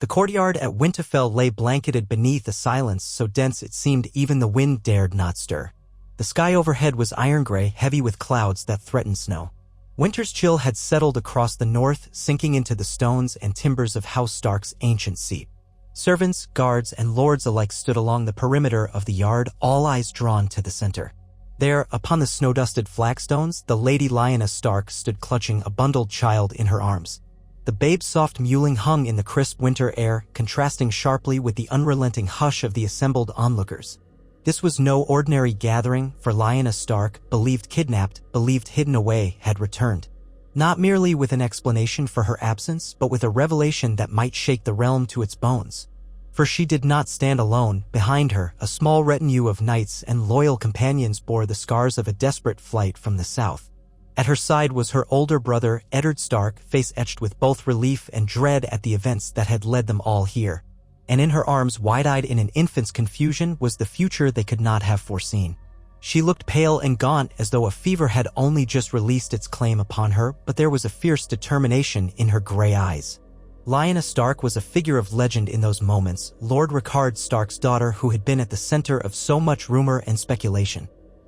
The courtyard at Winterfell lay blanketed beneath a silence so dense it seemed even the wind dared not stir. The sky overhead was iron-gray, heavy with clouds that threatened snow. Winter's chill had settled across the north, sinking into the stones and timbers of House Stark's ancient seat. Servants, guards, and lords alike stood along the perimeter of the yard, all eyes drawn to the center. There, upon the snow-dusted flagstones, the Lady Lyanna Stark stood clutching a bundled child in her arms. The babe's soft mewling hung in the crisp winter air, contrasting sharply with the unrelenting hush of the assembled onlookers. This was no ordinary gathering, for Lyanna Stark, believed kidnapped, believed hidden away, had returned. Not merely with an explanation for her absence, but with a revelation that might shake the realm to its bones. For she did not stand alone. Behind her, a small retinue of knights and loyal companions bore the scars of a desperate flight from the south. At her side was her older brother, Eddard Stark, face etched with both relief and dread at the events that had led them all here. And in her arms, wide-eyed in an infant's confusion, was the future they could not have foreseen. She looked pale and gaunt, as though a fever had only just released its claim upon her, but there was a fierce determination in her gray eyes. Lyanna Stark was a figure of legend in those moments, Lord Rickard Stark's daughter who had been at the center of so much rumor and speculation.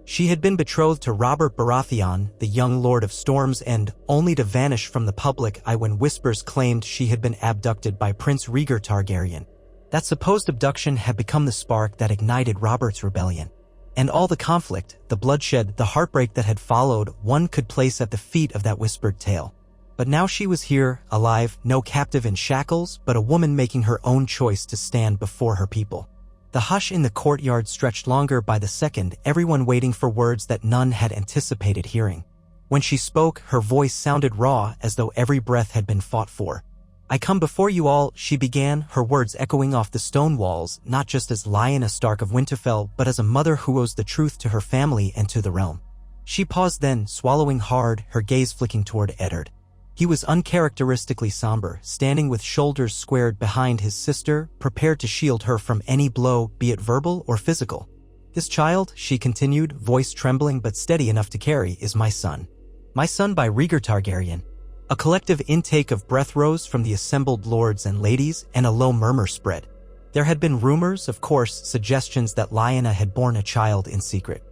She had been betrothed to Robert Baratheon, the young Lord of Storm's End, only to vanish from the public eye when whispers claimed she had been abducted by Prince Rhaegar Targaryen. That supposed abduction had become the spark that ignited Robert's rebellion. And all the conflict, the bloodshed, the heartbreak that had followed, one could place at the feet of that whispered tale. But now she was here, alive, no captive in shackles, but a woman making her own choice to stand before her people. The hush in the courtyard stretched longer by the second, everyone waiting for words that none had anticipated hearing. When she spoke, her voice sounded raw, as though every breath had been fought for. "I come before you all," she began, her words echoing off the stone walls, not just as Lyanna Stark of Winterfell, but as a mother who owes the truth to her family and to the realm. She paused then, swallowing hard, her gaze flicking toward Eddard. He was uncharacteristically somber, standing with shoulders squared behind his sister, prepared to shield her from any blow, be it verbal or physical. "This child," she continued, voice trembling but steady enough to carry, "is my son. My son by Rhaegar Targaryen." A collective intake of breath rose from the assembled lords and ladies, and a low murmur spread. There had been rumors, of course, suggestions that Lyanna had borne a child in secret.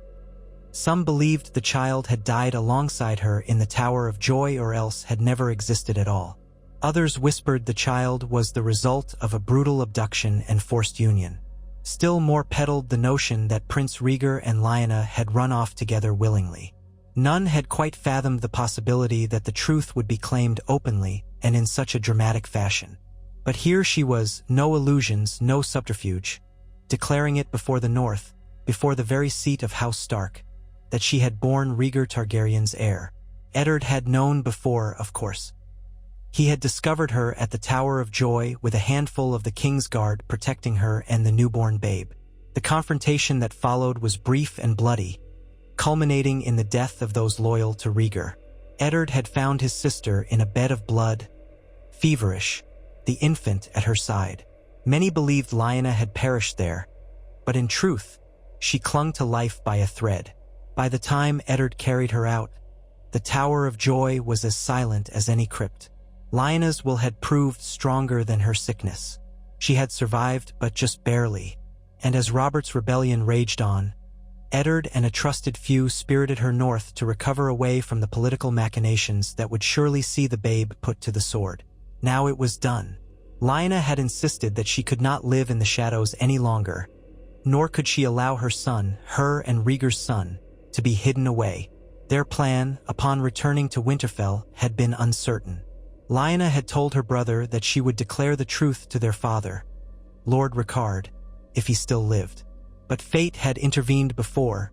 Some believed the child had died alongside her in the Tower of Joy or else had never existed at all. Others whispered the child was the result of a brutal abduction and forced union. Still more peddled the notion that Prince Rhaegar and Lyanna had run off together willingly. None had quite fathomed the possibility that the truth would be claimed openly and in such a dramatic fashion. But here she was, no illusions, no subterfuge, declaring it before the North, before the very seat of House Stark, that she had borne Rhaegar Targaryen's heir. Eddard had known before, of course. He had discovered her at the Tower of Joy with a handful of the King's Guard protecting her and the newborn babe. The confrontation that followed was brief and bloody, culminating in the death of those loyal to Rhaegar. Eddard had found his sister in a bed of blood, feverish, the infant at her side. Many believed Lyanna had perished there, but in truth, she clung to life by a thread. By the time Eddard carried her out, the Tower of Joy was as silent as any crypt. Lyanna's will had proved stronger than her sickness. She had survived, but just barely. And as Robert's rebellion raged on, Eddard and a trusted few spirited her north to recover away from the political machinations that would surely see the babe put to the sword. Now it was done. Lyanna had insisted that she could not live in the shadows any longer, nor could she allow her son, her and Rhaegar's son, to be hidden away. Their plan, upon returning to Winterfell, had been uncertain. Lyanna had told her brother that she would declare the truth to their father, Lord Rickard, if he still lived. But fate had intervened before,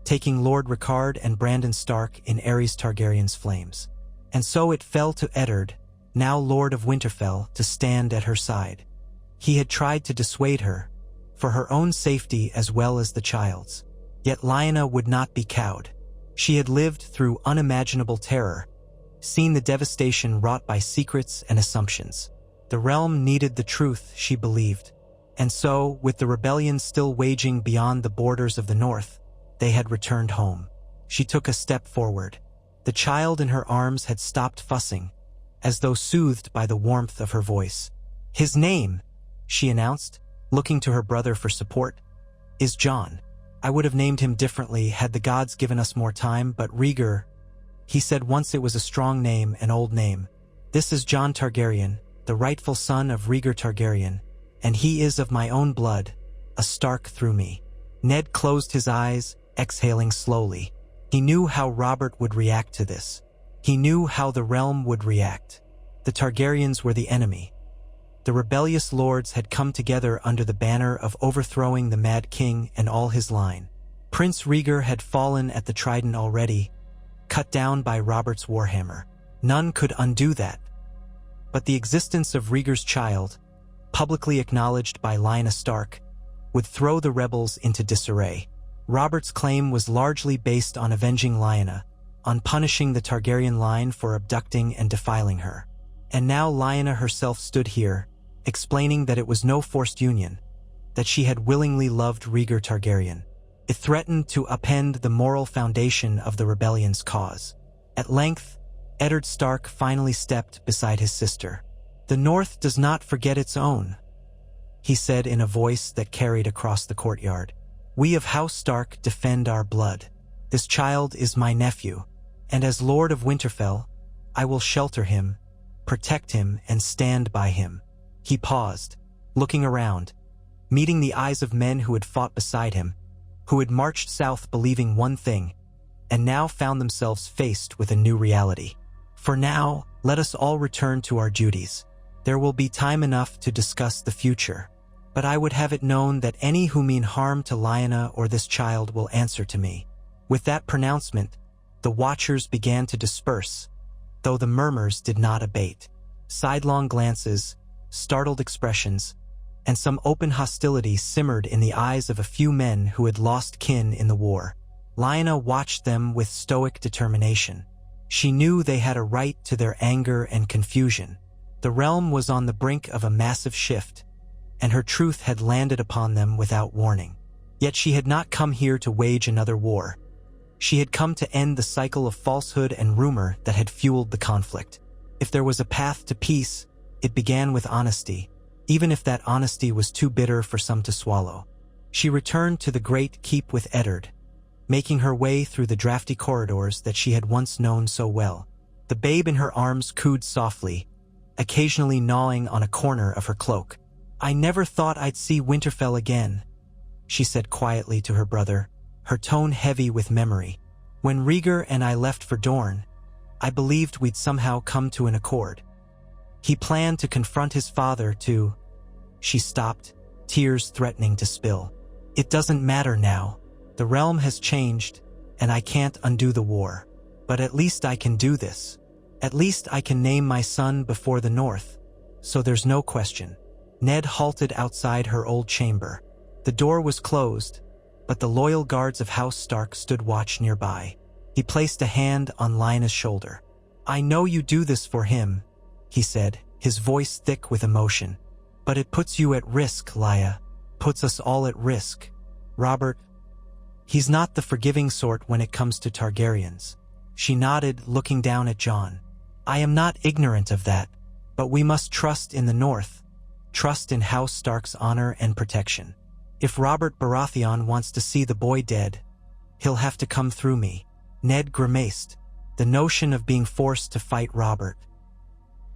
taking Lord Rickard and Brandon Stark in Aerys Targaryen's flames. And so it fell to Eddard, now Lord of Winterfell, to stand at her side. He had tried to dissuade her, for her own safety as well as the child's. Yet Lyanna would not be cowed. She had lived through unimaginable terror, seen the devastation wrought by secrets and assumptions. The realm needed the truth, she believed. And so, with the rebellion still waging beyond the borders of the North, they had returned home. She took a step forward. The child in her arms had stopped fussing, as though soothed by the warmth of her voice. His name, she announced, looking to her brother for support, is Jon. I would have named him differently had the gods given us more time, but Rhaegar, he said once it was a strong name, an old name. This is Jon Targaryen, the rightful son of Rhaegar Targaryen, and he is of my own blood, a Stark through me. Ned closed his eyes, exhaling slowly. He knew how Robert would react to this. He knew how the realm would react. The Targaryens were the enemy. The rebellious lords had come together under the banner of overthrowing the Mad King and all his line. Prince Rhaegar had fallen at the Trident already, cut down by Robert's warhammer. None could undo that. But the existence of Rhaegar's child, publicly acknowledged by Lyanna Stark, would throw the rebels into disarray. Robert's claim was largely based on avenging Lyanna, on punishing the Targaryen line for abducting and defiling her. And now Lyanna herself stood here, explaining that it was no forced union, that she had willingly loved Rhaegar Targaryen. It threatened to upend the moral foundation of the rebellion's cause. At length, Eddard Stark finally stepped beside his sister. "The North does not forget its own," he said in a voice that carried across the courtyard. "We of House Stark defend our blood. This child is my nephew, and as Lord of Winterfell, I will shelter him, protect him, and stand by him." He paused, looking around, meeting the eyes of men who had fought beside him, who had marched south believing one thing, and now found themselves faced with a new reality. "For now, let us all return to our duties. There will be time enough to discuss the future, but I would have it known that any who mean harm to Lyanna or this child will answer to me." With that pronouncement, the watchers began to disperse, though the murmurs did not abate. Sidelong glances, startled expressions, and some open hostility simmered in the eyes of a few men who had lost kin in the war. Lyanna watched them with stoic determination. She knew they had a right to their anger and confusion. The realm was on the brink of a massive shift, and her truth had landed upon them without warning. Yet she had not come here to wage another war. She had come to end the cycle of falsehood and rumor that had fueled the conflict. If there was a path to peace, it began with honesty, even if that honesty was too bitter for some to swallow. She returned to the great keep with Eddard, making her way through the drafty corridors that she had once known so well. The babe in her arms cooed softly, occasionally gnawing on a corner of her cloak. "I never thought I'd see Winterfell again," she said quietly to her brother, her tone heavy with memory. "When Rhaegar and I left for Dorne, I believed we'd somehow come to an accord. He planned to confront his father to—" She stopped, tears threatening to spill. "It doesn't matter now. The realm has changed, and I can't undo the war. But at least I can do this. At least I can name my son before the North, so there's no question." Ned halted outside her old chamber. The door was closed, but the loyal guards of House Stark stood watch nearby. He placed a hand on Lyanna's shoulder. "I know you do this for him," he said, his voice thick with emotion. "But it puts you at risk, Lya. Puts us all at risk. Robert, he's not the forgiving sort when it comes to Targaryens." She nodded, looking down at Jon. "I am not ignorant of that, but we must trust in the North, trust in House Stark's honor and protection. If Robert Baratheon wants to see the boy dead, he'll have to come through me." Ned grimaced. The notion of being forced to fight Robert,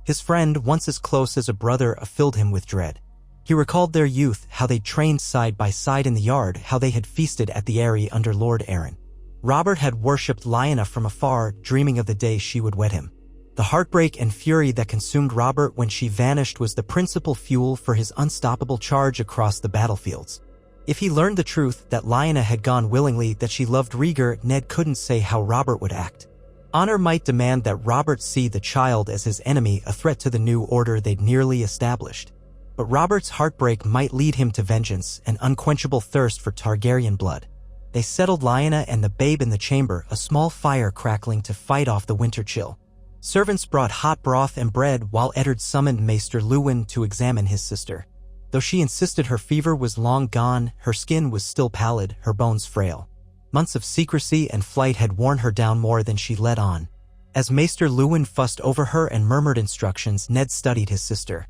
his friend once as close as a brother, filled him with dread. He recalled their youth, how they trained side by side in the yard, how they had feasted at the Eyrie under Lord Arryn. Robert had worshipped Lyanna from afar, dreaming of the day she would wed him. The heartbreak and fury that consumed Robert when she vanished was the principal fuel for his unstoppable charge across the battlefields. If he learned the truth, that Lyanna had gone willingly, that she loved Rhaegar, Ned couldn't say how Robert would act. Honor might demand that Robert see the child as his enemy, a threat to the new order they'd nearly established. But Robert's heartbreak might lead him to vengeance, an unquenchable thirst for Targaryen blood. They settled Lyanna and the babe in the chamber, a small fire crackling to fight off the winter chill. Servants brought hot broth and bread while Eddard summoned Maester Luwin to examine his sister. Though she insisted her fever was long gone, her skin was still pallid, her bones frail. Months of secrecy and flight had worn her down more than she let on. As Maester Luwin fussed over her and murmured instructions, Ned studied his sister.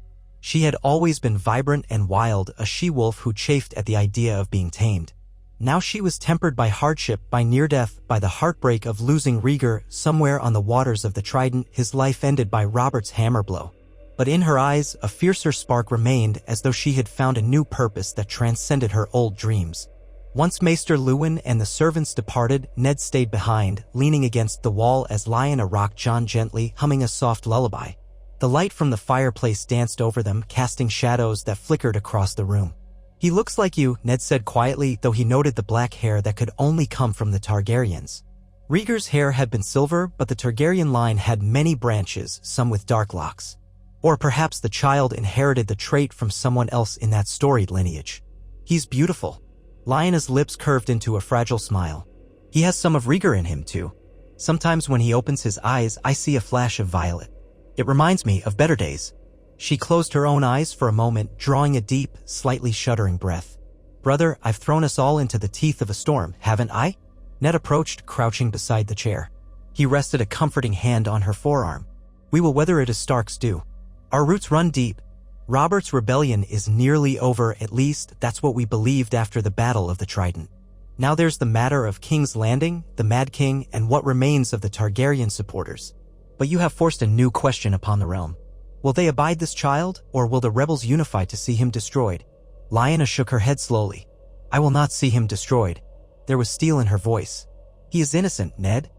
She had always been vibrant and wild, a she-wolf who chafed at the idea of being tamed. Now she was tempered by hardship, by near-death, by the heartbreak of losing Rhaegar somewhere on the waters of the Trident, his life ended by Robert's hammer blow. But in her eyes, a fiercer spark remained, as though she had found a new purpose that transcended her old dreams. Once Maester Luwin and the servants departed, Ned stayed behind, leaning against the wall as Lyanna rocked Jon gently, humming a soft lullaby. The light from the fireplace danced over them, casting shadows that flickered across the room. "He looks like you," Ned said quietly, though he noted the black hair that could only come from the Targaryens. Rhaegar's hair had been silver, but the Targaryen line had many branches, some with dark locks. Or perhaps the child inherited the trait from someone else in that storied lineage. "He's beautiful." Lyanna's lips curved into a fragile smile. "He has some of Rhaegar in him, too. Sometimes when he opens his eyes, I see a flash of violet. It reminds me of better days." She closed her own eyes for a moment, drawing a deep, slightly shuddering breath. "Brother, I've thrown us all into the teeth of a storm, haven't I?" Ned approached, crouching beside the chair. He rested a comforting hand on her forearm. "We will weather it as Starks do. Our roots run deep. Robert's rebellion is nearly over, at least that's what we believed after the Battle of the Trident. Now there's the matter of King's Landing, the Mad King, and what remains of the Targaryen supporters. But you have forced a new question upon the realm. Will they abide this child, or will the rebels unify to see him destroyed?" Lyanna shook her head slowly. "I will not see him destroyed." There was steel in her voice. "He is innocent, Ned.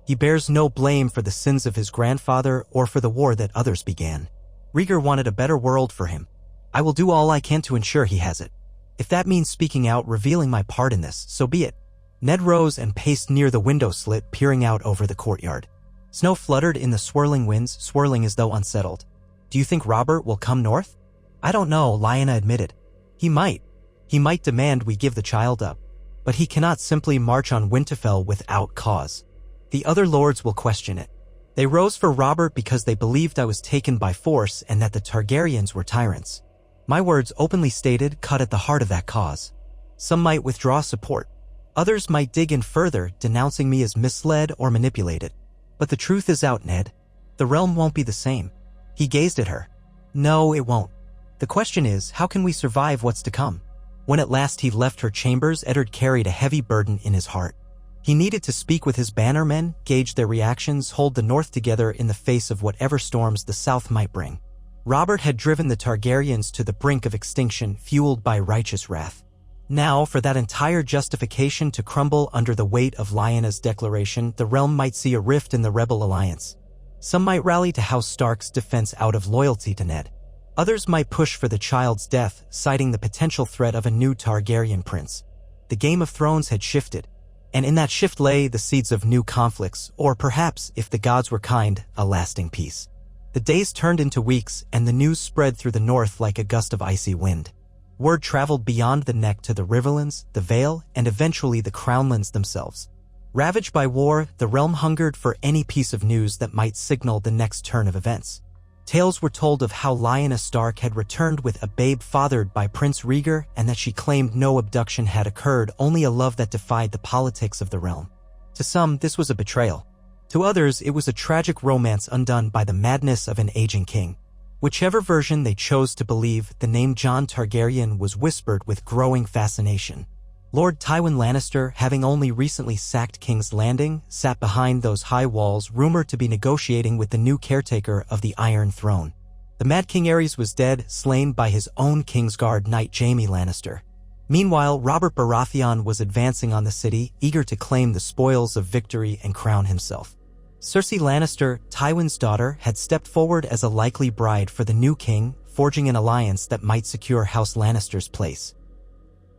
He bears no blame for the sins of his grandfather or for the war that others began. Rhaegar wanted a better world for him. I will do all I can to ensure he has it. If that means speaking out, revealing my part in this, so be it." Ned rose and paced near the window slit, peering out over the courtyard. Snow fluttered in the swirling winds, swirling as though unsettled. "Do you think Robert will come north?" "I don't know," Lyanna admitted. He might. He might demand we give the child up. But he cannot simply march on Winterfell without cause. The other lords will question it. They rose for Robert because they believed I was taken by force and that the Targaryens were tyrants. My words, openly stated, cut at the heart of that cause. Some might withdraw support. Others might dig in further, denouncing me as misled or manipulated. But the truth is out, Ned. The realm won't be the same. He gazed at her. "No, it won't. The question is, how can we survive what's to come?" When at last he left her chambers, Eddard carried a heavy burden in his heart. He needed to speak with his bannermen, gauge their reactions, hold the north together in the face of whatever storms the south might bring. Robert had driven the Targaryens to the brink of extinction, fueled by righteous wrath. Now, for that entire justification to crumble under the weight of Lyanna's declaration, the realm might see a rift in the rebel alliance. Some might rally to House Stark's defense out of loyalty to Ned. Others might push for the child's death, citing the potential threat of a new Targaryen prince. The Game of Thrones had shifted, and in that shift lay the seeds of new conflicts, or perhaps, if the gods were kind, a lasting peace. The days turned into weeks, and the news spread through the north like a gust of icy wind. Word traveled beyond the neck to the Riverlands, the Vale, and eventually the Crownlands themselves. Ravaged by war, the realm hungered for any piece of news that might signal the next turn of events. Tales were told of how Lyanna Stark had returned with a babe fathered by Prince Rhaegar, and that she claimed no abduction had occurred, only a love that defied the politics of the realm. To some, this was a betrayal. To others, it was a tragic romance undone by the madness of an aging king. Whichever version they chose to believe, the name Jon Targaryen was whispered with growing fascination. Lord Tywin Lannister, having only recently sacked King's Landing, sat behind those high walls, rumored to be negotiating with the new caretaker of the Iron Throne. The Mad King Aerys was dead, slain by his own Kingsguard knight Jaime Lannister. Meanwhile, Robert Baratheon was advancing on the city, eager to claim the spoils of victory and crown himself. Cersei Lannister, Tywin's daughter, had stepped forward as a likely bride for the new king, forging an alliance that might secure House Lannister's place.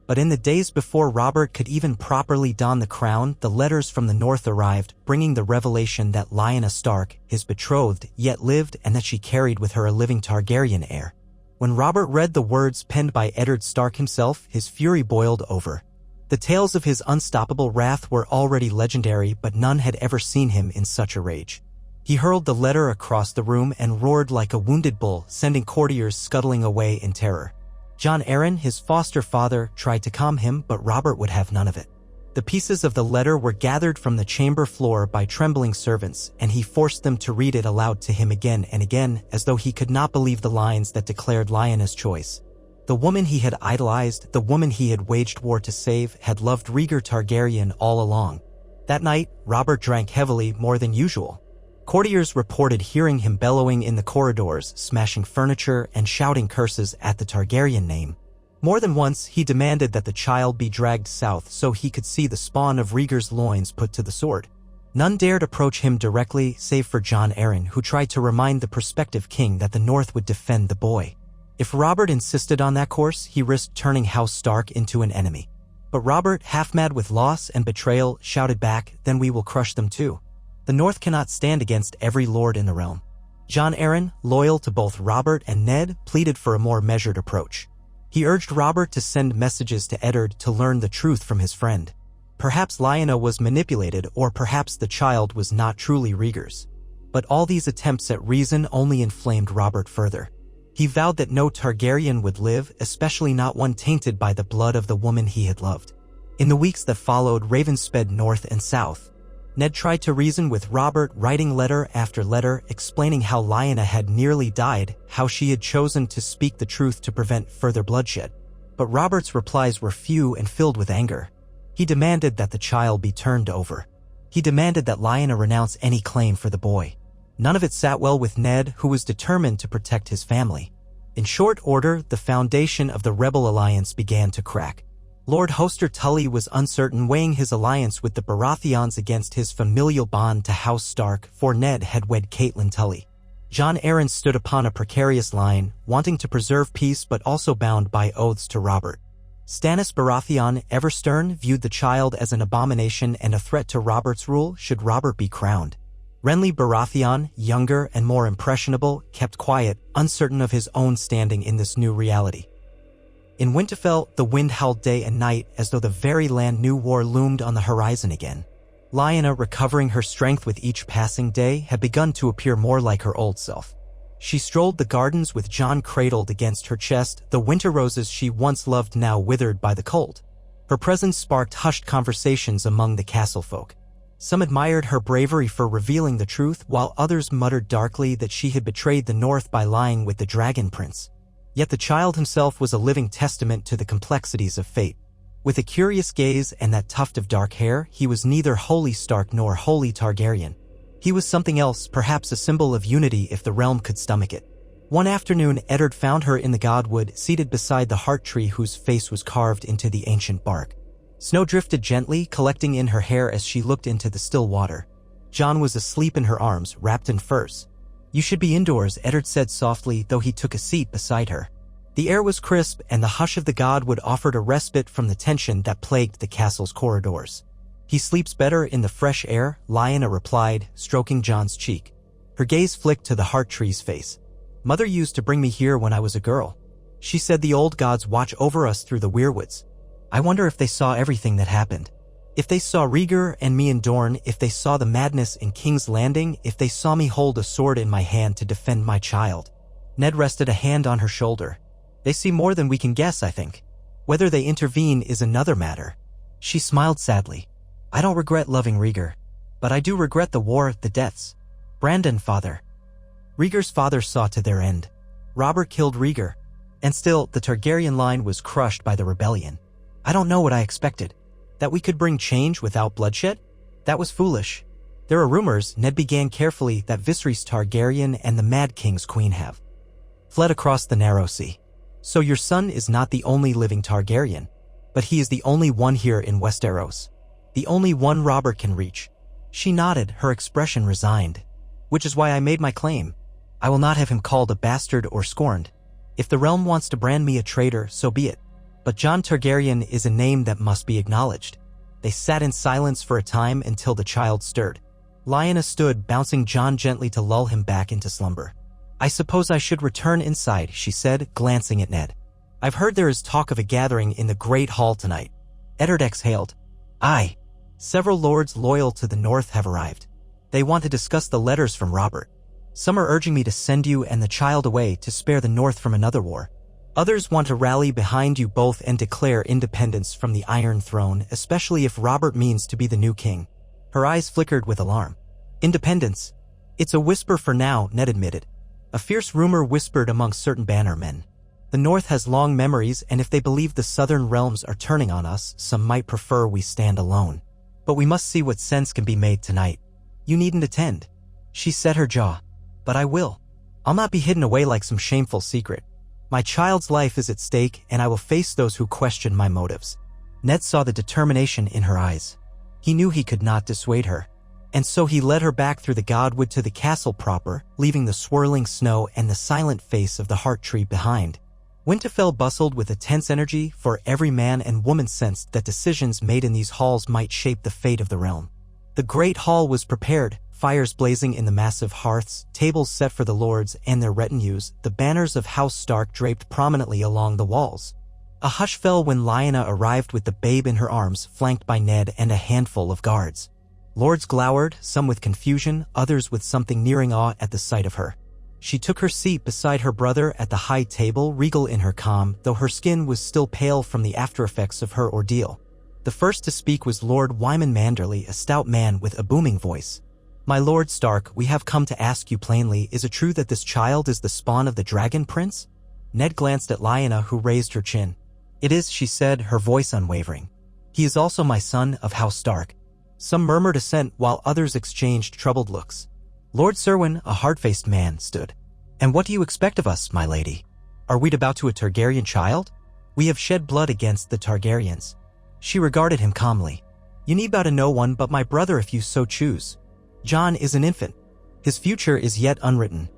But in the days before Robert could even properly don the crown, the letters from the north arrived, bringing the revelation that Lyanna Stark, his betrothed, yet lived, and that she carried with her a living Targaryen heir. When Robert read the words penned by Eddard Stark himself, his fury boiled over. The tales of his unstoppable wrath were already legendary, but none had ever seen him in such a rage. He hurled the letter across the room and roared like a wounded bull, sending courtiers scuttling away in terror. Jon Arryn, his foster father, tried to calm him, but Robert would have none of it. The pieces of the letter were gathered from the chamber floor by trembling servants, and he forced them to read it aloud to him again and again, as though he could not believe the lines that declared Lyanna's choice. The woman he had idolized, the woman he had waged war to save, had loved Rhaegar Targaryen all along. That night, Robert drank heavily, more than usual. Courtiers reported hearing him bellowing in the corridors, smashing furniture, and shouting curses at the Targaryen name. More than once, he demanded that the child be dragged south so he could see the spawn of Rhaegar's loins put to the sword. None dared approach him directly, save for Jon Arryn, who tried to remind the prospective king that the North would defend the boy. If Robert insisted on that course, he risked turning House Stark into an enemy. But Robert, half-mad with loss and betrayal, shouted back, "Then we will crush them too. The North cannot stand against every lord in the realm." Jon Arryn, loyal to both Robert and Ned, pleaded for a more measured approach. He urged Robert to send messages to Eddard to learn the truth from his friend. Perhaps Lyanna was manipulated, or perhaps the child was not truly Rhaegar's. But all these attempts at reason only inflamed Robert further. He vowed that no Targaryen would live, especially not one tainted by the blood of the woman he had loved. In the weeks that followed, ravens sped north and south. Ned tried to reason with Robert, writing letter after letter, explaining how Lyanna had nearly died, how she had chosen to speak the truth to prevent further bloodshed. But Robert's replies were few and filled with anger. He demanded that the child be turned over. He demanded that Lyanna renounce any claim for the boy. None of it sat well with Ned, who was determined to protect his family. In short order, the foundation of the rebel alliance began to crack. Lord Hoster Tully was uncertain, weighing his alliance with the Baratheons against his familial bond to House Stark, for Ned had wed Catelyn Tully. Jon Arryn stood upon a precarious line, wanting to preserve peace but also bound by oaths to Robert. Stannis Baratheon, ever stern, viewed the child as an abomination and a threat to Robert's rule should Robert be crowned. Renly Baratheon, younger and more impressionable, kept quiet, uncertain of his own standing in this new reality. In Winterfell, the wind howled day and night, as though the very land knew war loomed on the horizon again. Lyanna, recovering her strength with each passing day, had begun to appear more like her old self. She strolled the gardens with Jon cradled against her chest, the winter roses she once loved now withered by the cold. Her presence sparked hushed conversations among the castle folk. Some admired her bravery for revealing the truth, while others muttered darkly that she had betrayed the North by lying with the Dragon Prince. Yet the child himself was a living testament to the complexities of fate. With a curious gaze and that tuft of dark hair, he was neither wholly Stark nor wholly Targaryen. He was something else, perhaps a symbol of unity if the realm could stomach it. One afternoon, Eddard found her in the godwood, seated beside the heart tree whose face was carved into the ancient bark. Snow drifted gently, collecting in her hair as she looked into the still water. Jon was asleep in her arms, wrapped in furs. "You should be indoors," Eddard said softly, though he took a seat beside her. The air was crisp, and the hush of the godwood offered a respite from the tension that plagued the castle's corridors. "He sleeps better in the fresh air," Lyanna replied, stroking Jon's cheek. Her gaze flicked to the heart tree's face. "Mother used to bring me here when I was a girl. She said the old gods watch over us through the weirwoods. I wonder if they saw everything that happened. If they saw Rhaegar and me in Dorne, if they saw the madness in King's Landing, if they saw me hold a sword in my hand to defend my child." Ned rested a hand on her shoulder. "They see more than we can guess, I think. Whether they intervene is another matter." She smiled sadly. "I don't regret loving Rhaegar. But I do regret the war, the deaths. Brandon, father. Rhaegar's father saw to their end. Robert killed Rhaegar. And still, the Targaryen line was crushed by the rebellion. I don't know what I expected. That we could bring change without bloodshed? That was foolish. There are rumors," Ned began carefully, "that Viserys Targaryen and the Mad King's queen have fled across the narrow sea. So your son is not the only living Targaryen, but he is the only one here in Westeros. The only one Robert can reach." She nodded, her expression resigned. "Which is why I made my claim. I will not have him called a bastard or scorned. If the realm wants to brand me a traitor, so be it. But Jon Targaryen is a name that must be acknowledged." They sat in silence for a time until the child stirred. Lyanna stood, bouncing Jon gently to lull him back into slumber. "I suppose I should return inside," she said, glancing at Ned. "I've heard there is talk of a gathering in the Great Hall tonight." Eddard exhaled. "Aye. Several lords loyal to the North have arrived. They want to discuss the letters from Robert. Some are urging me to send you and the child away to spare the North from another war. Others want to rally behind you both and declare independence from the Iron Throne, especially if Robert means to be the new king. Her eyes flickered with alarm. Independence? It's a whisper for now, Ned admitted. A fierce rumor whispered among certain bannermen. The North has long memories, and if they believe the southern realms are turning on us, some might prefer we stand alone. But we must see what sense can be made tonight. You needn't attend. She set her jaw. But I will. I'll not be hidden away like some shameful secret. My child's life is at stake, and I will face those who question my motives. Ned saw the determination in her eyes. He knew he could not dissuade her. And so he led her back through the Godwood to the castle proper, leaving the swirling snow and the silent face of the heart tree behind. Winterfell bustled with a tense energy, for every man and woman sensed that decisions made in these halls might shape the fate of the realm. The great hall was prepared, fires blazing in the massive hearths, tables set for the lords and their retinues, the banners of House Stark draped prominently along the walls. A hush fell when Lyanna arrived with the babe in her arms, flanked by Ned and a handful of guards. Lords glowered, some with confusion, others with something nearing awe at the sight of her. She took her seat beside her brother at the high table, regal in her calm, though her skin was still pale from the aftereffects of her ordeal. The first to speak was Lord Wyman Manderly, a stout man with a booming voice. My Lord Stark, we have come to ask you plainly, is it true that this child is the spawn of the Dragon Prince? Ned glanced at Lyanna, who raised her chin. It is, she said, her voice unwavering. He is also my son of House Stark. Some murmured assent while others exchanged troubled looks. Lord Serwyn, a hard-faced man, stood. And what do you expect of us, my lady? Are we to bow to a Targaryen child? We have shed blood against the Targaryens. She regarded him calmly. You need bow to no one but my brother if you so choose. Jon is an infant. His future is yet unwritten.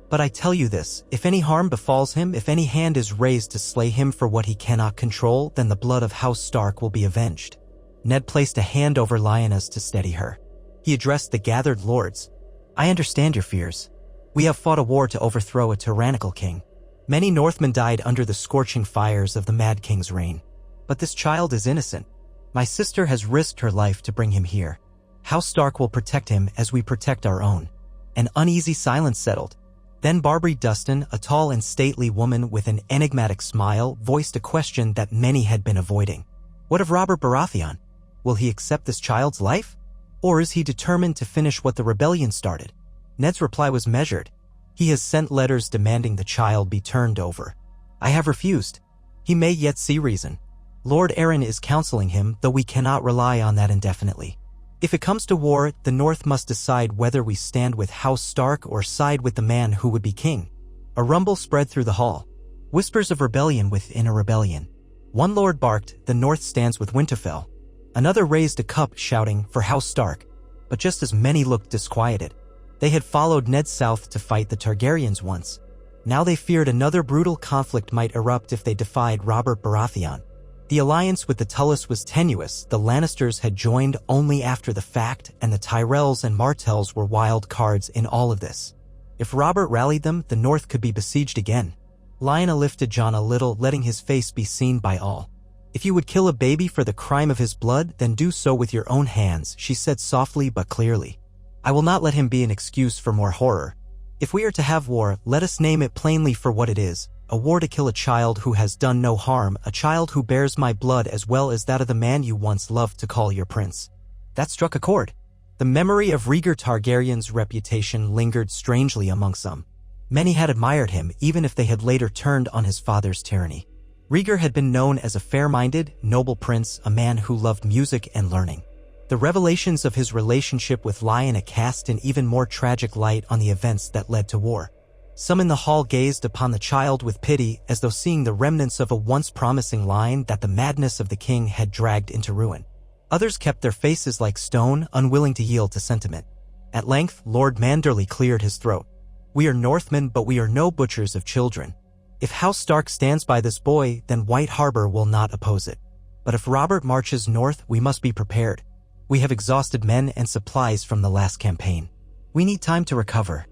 But I tell you this, if any harm befalls him, if any hand is raised to slay him for what he cannot control, then the blood of House Stark will be avenged. Ned placed a hand over Lyanna's to steady her. He addressed the gathered lords. I understand your fears. We have fought a war to overthrow a tyrannical king. Many Northmen died under the scorching fires of the Mad King's reign. But this child is innocent. My sister has risked her life to bring him here. House Stark will protect him as we protect our own. An uneasy silence settled. Then Barbary Dustin, a tall and stately woman with an enigmatic smile, voiced a question that many had been avoiding. What of Robert Baratheon? Will he accept this child's life? Or is he determined to finish what the rebellion started? Ned's reply was measured. He has sent letters demanding the child be turned over. I have refused. He may yet see reason. Lord Aaron is counseling him, though we cannot rely on that indefinitely. If it comes to war, the North must decide whether we stand with House Stark or side with the man who would be king. A rumble spread through the hall. Whispers of rebellion within a rebellion. One lord barked, the North stands with Winterfell. Another raised a cup, shouting, for House Stark. But just as many looked disquieted. They had followed Ned south to fight the Targaryens once. Now they feared another brutal conflict might erupt if they defied Robert Baratheon. The alliance with the Tullys was tenuous. The Lannisters had joined only after the fact, and the Tyrells and Martells were wild cards in all of this. If Robert rallied them, the North could be besieged again. Lyanna lifted Jon a little, letting his face be seen by all. If you would kill a baby for the crime of his blood, then do so with your own hands, she said softly but clearly. I will not let him be an excuse for more horror. If we are to have war, let us name it plainly for what it is. A war to kill a child who has done no harm, a child who bears my blood as well as that of the man you once loved to call your prince. That struck a chord. The memory of Rhaegar Targaryen's reputation lingered strangely among some. Many had admired him, even if they had later turned on his father's tyranny. Rhaegar had been known as a fair-minded, noble prince, a man who loved music and learning. The revelations of his relationship with Lyanna cast an even more tragic light on the events that led to war. Some in the hall gazed upon the child with pity, as though seeing the remnants of a once promising line that the madness of the king had dragged into ruin. Others kept their faces like stone, unwilling to yield to sentiment. At length, Lord Manderly cleared his throat. We are Northmen, but we are no butchers of children. If House Stark stands by this boy, then White Harbor will not oppose it. But if Robert marches north, we must be prepared. We have exhausted men and supplies from the last campaign. We need time to recover.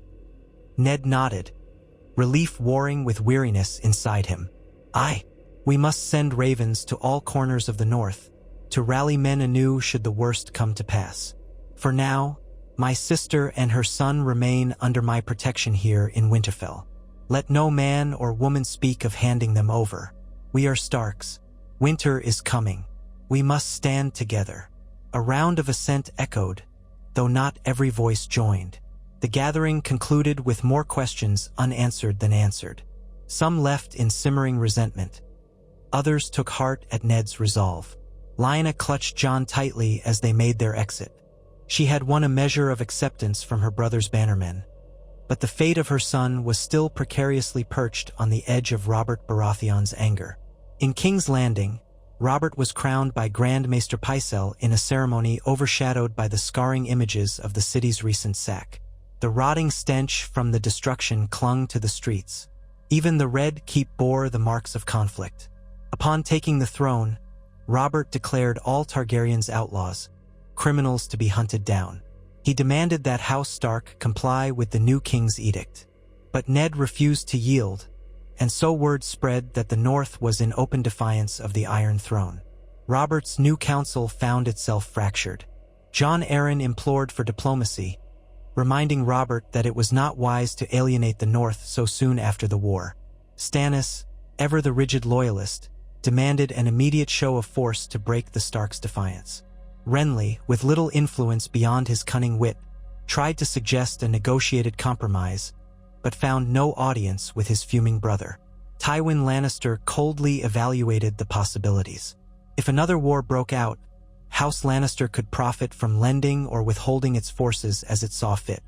Ned nodded, relief warring with weariness inside him. Aye, we must send ravens to all corners of the north, to rally men anew should the worst come to pass. For now, my sister and her son remain under my protection here in Winterfell. Let no man or woman speak of handing them over. We are Starks. Winter is coming. We must stand together. A round of assent echoed, though not every voice joined. The gathering concluded with more questions unanswered than answered. Some left in simmering resentment. Others took heart at Ned's resolve. Lyanna clutched Jon tightly as they made their exit. She had won a measure of acceptance from her brother's bannermen, but the fate of her son was still precariously perched on the edge of Robert Baratheon's anger. In King's Landing, Robert was crowned by Grand Maester Pycelle in a ceremony overshadowed by the scarring images of the city's recent sack. The rotting stench from the destruction clung to the streets. Even the Red Keep bore the marks of conflict. Upon taking the throne, Robert declared all Targaryens outlaws, criminals to be hunted down. He demanded that House Stark comply with the new king's edict. But Ned refused to yield, and so word spread that the North was in open defiance of the Iron Throne. Robert's new council found itself fractured. Jon Arryn implored for diplomacy, reminding Robert that it was not wise to alienate the North so soon after the war. Stannis, ever the rigid loyalist, demanded an immediate show of force to break the Starks' defiance. Renly, with little influence beyond his cunning wit, tried to suggest a negotiated compromise, but found no audience with his fuming brother. Tywin Lannister coldly evaluated the possibilities. If another war broke out, House Lannister could profit from lending or withholding its forces as it saw fit.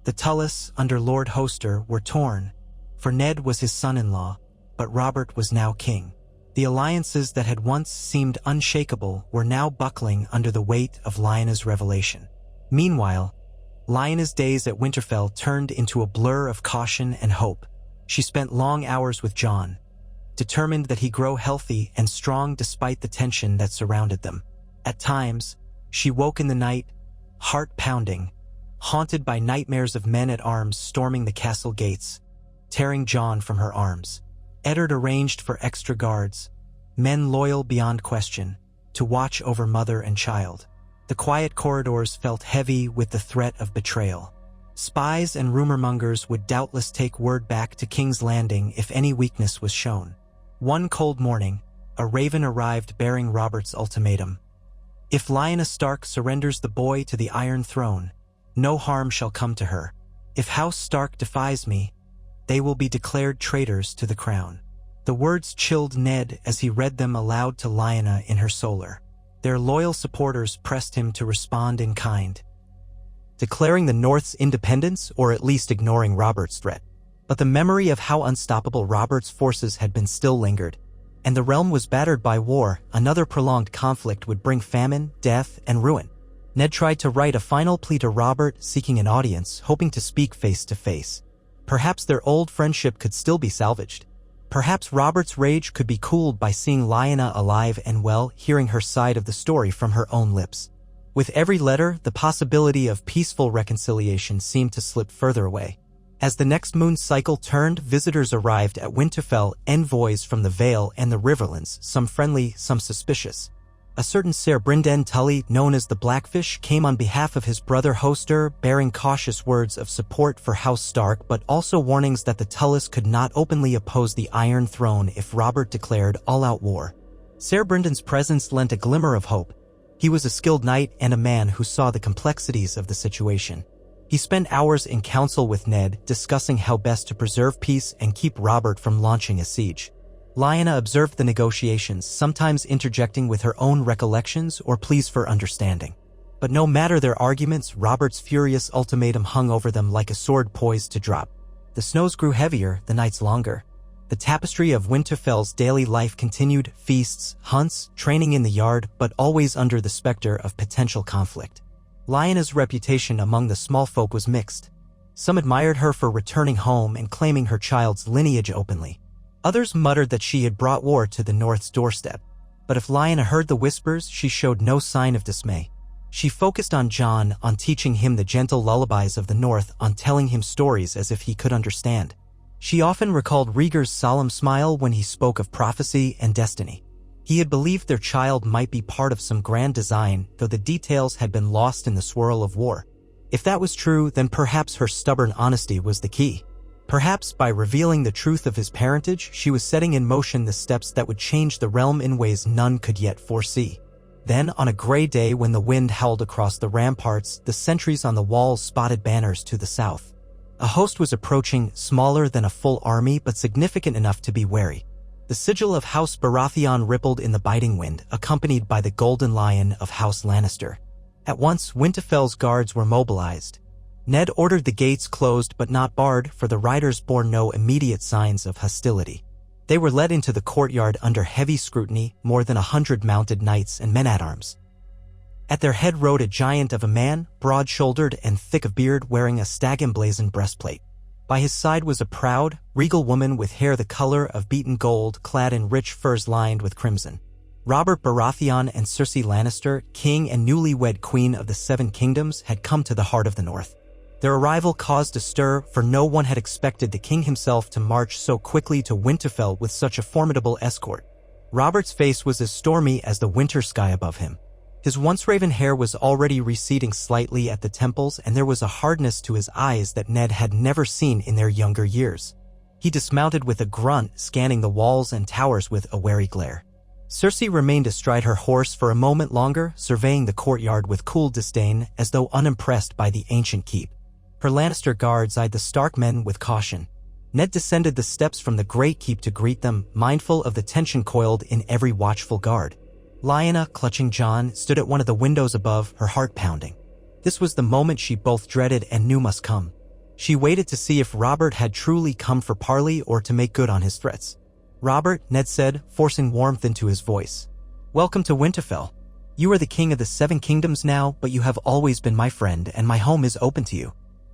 The Tullys, under Lord Hoster, were torn, for Ned was his son-in-law, but Robert was now king. The alliances that had once seemed unshakable were now buckling under the weight of Lyanna's revelation. Meanwhile, Lyanna's days at Winterfell turned into a blur of caution and hope. She spent long hours with Jon, determined that he grow healthy and strong despite the tension that surrounded them. At times, she woke in the night, heart pounding, haunted by nightmares of men at arms storming the castle gates, tearing Jon from her arms. Eddard arranged for extra guards, men loyal beyond question, to watch over mother and child. The quiet corridors felt heavy with the threat of betrayal. Spies and rumor-mongers would doubtless take word back to King's Landing if any weakness was shown. One cold morning, a raven arrived bearing Robert's ultimatum. If Lyanna Stark surrenders the boy to the Iron Throne, no harm shall come to her. If House Stark defies me, they will be declared traitors to the crown. The words chilled Ned as he read them aloud to Lyanna in her solar. Their loyal supporters pressed him to respond in kind, declaring the North's independence or at least ignoring Robert's threat. But the memory of how unstoppable Robert's forces had been still lingered, and the realm was battered by war. Another prolonged conflict would bring famine, death, and ruin. Ned tried to write a final plea to Robert, seeking an audience, hoping to speak face to face. Perhaps their old friendship could still be salvaged. Perhaps Robert's rage could be cooled by seeing Lyanna alive and well, hearing her side of the story from her own lips. With every letter, the possibility of peaceful reconciliation seemed to slip further away. As the next moon cycle turned, visitors arrived at Winterfell, envoys from the Vale and the Riverlands, some friendly, some suspicious. A certain Ser Brynden Tully, known as the Blackfish, came on behalf of his brother Hoster, bearing cautious words of support for House Stark, but also warnings that the Tullys could not openly oppose the Iron Throne if Robert declared all-out war. Ser Brynden's presence lent a glimmer of hope. He was a skilled knight and a man who saw the complexities of the situation. He spent hours in council with Ned, discussing how best to preserve peace and keep Robert from launching a siege. Lyanna observed the negotiations, sometimes interjecting with her own recollections or pleas for understanding. But no matter their arguments, Robert's furious ultimatum hung over them like a sword poised to drop. The snows grew heavier, the nights longer. The tapestry of Winterfell's daily life continued: feasts, hunts, training in the yard, but always under the specter of potential conflict. Lyanna's reputation among the small folk was mixed. Some admired her for returning home and claiming her child's lineage openly. Others muttered that she had brought war to the North's doorstep. But if Lyanna heard the whispers, she showed no sign of dismay. She focused on Jon, on teaching him the gentle lullabies of the North, on telling him stories as if he could understand. She often recalled Rhaegar's solemn smile when he spoke of prophecy and destiny. He had believed their child might be part of some grand design, though the details had been lost in the swirl of war. If that was true, then perhaps her stubborn honesty was the key. Perhaps by revealing the truth of his parentage, she was setting in motion the steps that would change the realm in ways none could yet foresee. Then, on a gray day when the wind howled across the ramparts, the sentries on the walls spotted banners to the south. A host was approaching, smaller than a full army but significant enough to be wary. The sigil of House Baratheon rippled in the biting wind, accompanied by the golden lion of House Lannister. At once, Winterfell's guards were mobilized. Ned ordered the gates closed but not barred, for the riders bore no immediate signs of hostility. They were led into the courtyard under heavy scrutiny, more than 100 mounted knights and men-at-arms. At their head rode a giant of a man, broad-shouldered and thick of beard, wearing a stag-emblazoned breastplate. By his side was a proud, regal woman with hair the color of beaten gold, clad in rich furs lined with crimson. Robert Baratheon and Cersei Lannister, king and newlywed queen of the Seven Kingdoms, had come to the heart of the north. Their arrival caused a stir, for no one had expected the king himself to march so quickly to Winterfell with such a formidable escort. Robert's face was as stormy as the winter sky above him. His once raven hair was already receding slightly at the temples, and there was a hardness to his eyes that Ned had never seen in their younger years. He dismounted with a grunt, scanning the walls and towers with a wary glare. Cersei remained astride her horse for a moment longer, surveying the courtyard with cool disdain, as though unimpressed by the ancient keep. Her Lannister guards eyed the Stark men with caution. Ned descended the steps from the Great Keep to greet them, mindful of the tension coiled in every watchful guard. Lyanna, clutching Jon, stood at one of the windows above, her heart pounding. This was the moment she both dreaded and knew must come. She waited to see if Robert had truly come for parley or to make good on his threats. "Robert," Ned said, forcing warmth into his voice. "Welcome to Winterfell. You are the king of the Seven Kingdoms now, but you have always been my friend, and my home is open to you."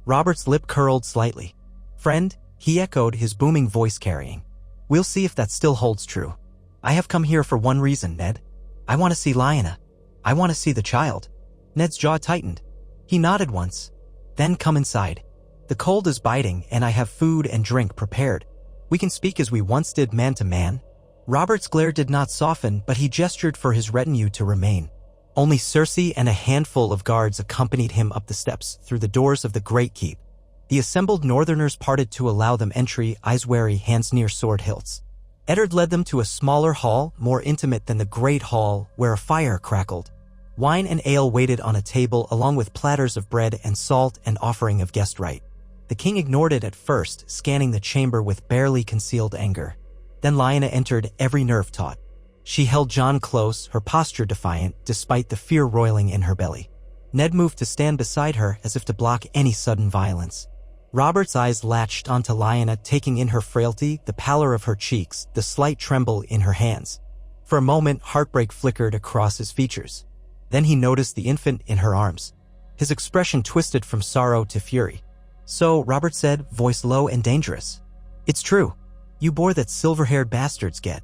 Robert's lip curled slightly. "Friend?" he echoed, his booming voice carrying. "We'll see if that still holds true. I have come here for one reason, Ned. I want to see Lyanna. I want to see the child." Ned's jaw tightened. He nodded once. "Then come inside. The cold is biting, and I have food and drink prepared. We can speak as we once did, man to man." Robert's glare did not soften, but he gestured for his retinue to remain. Only Cersei and a handful of guards accompanied him up the steps, through the doors of the Great Keep. The assembled northerners parted to allow them entry, eyes wary, hands near sword hilts. Eddard led them to a smaller hall, more intimate than the Great Hall, where a fire crackled. Wine and ale waited on a table, along with platters of bread and salt, and offering of guest right. The king ignored it at first, scanning the chamber with barely concealed anger. Then Lyanna entered, every nerve taut. She held Jon close, her posture defiant, despite the fear roiling in her belly. Ned moved to stand beside her, as if to block any sudden violence. Robert's eyes latched onto Lyanna, taking in her frailty, the pallor of her cheeks, the slight tremble in her hands. For a moment, heartbreak flickered across his features. Then he noticed the infant in her arms. His expression twisted from sorrow to fury. "So," Robert said, voice low and dangerous, "it's true. You bore that silver-haired bastard's get."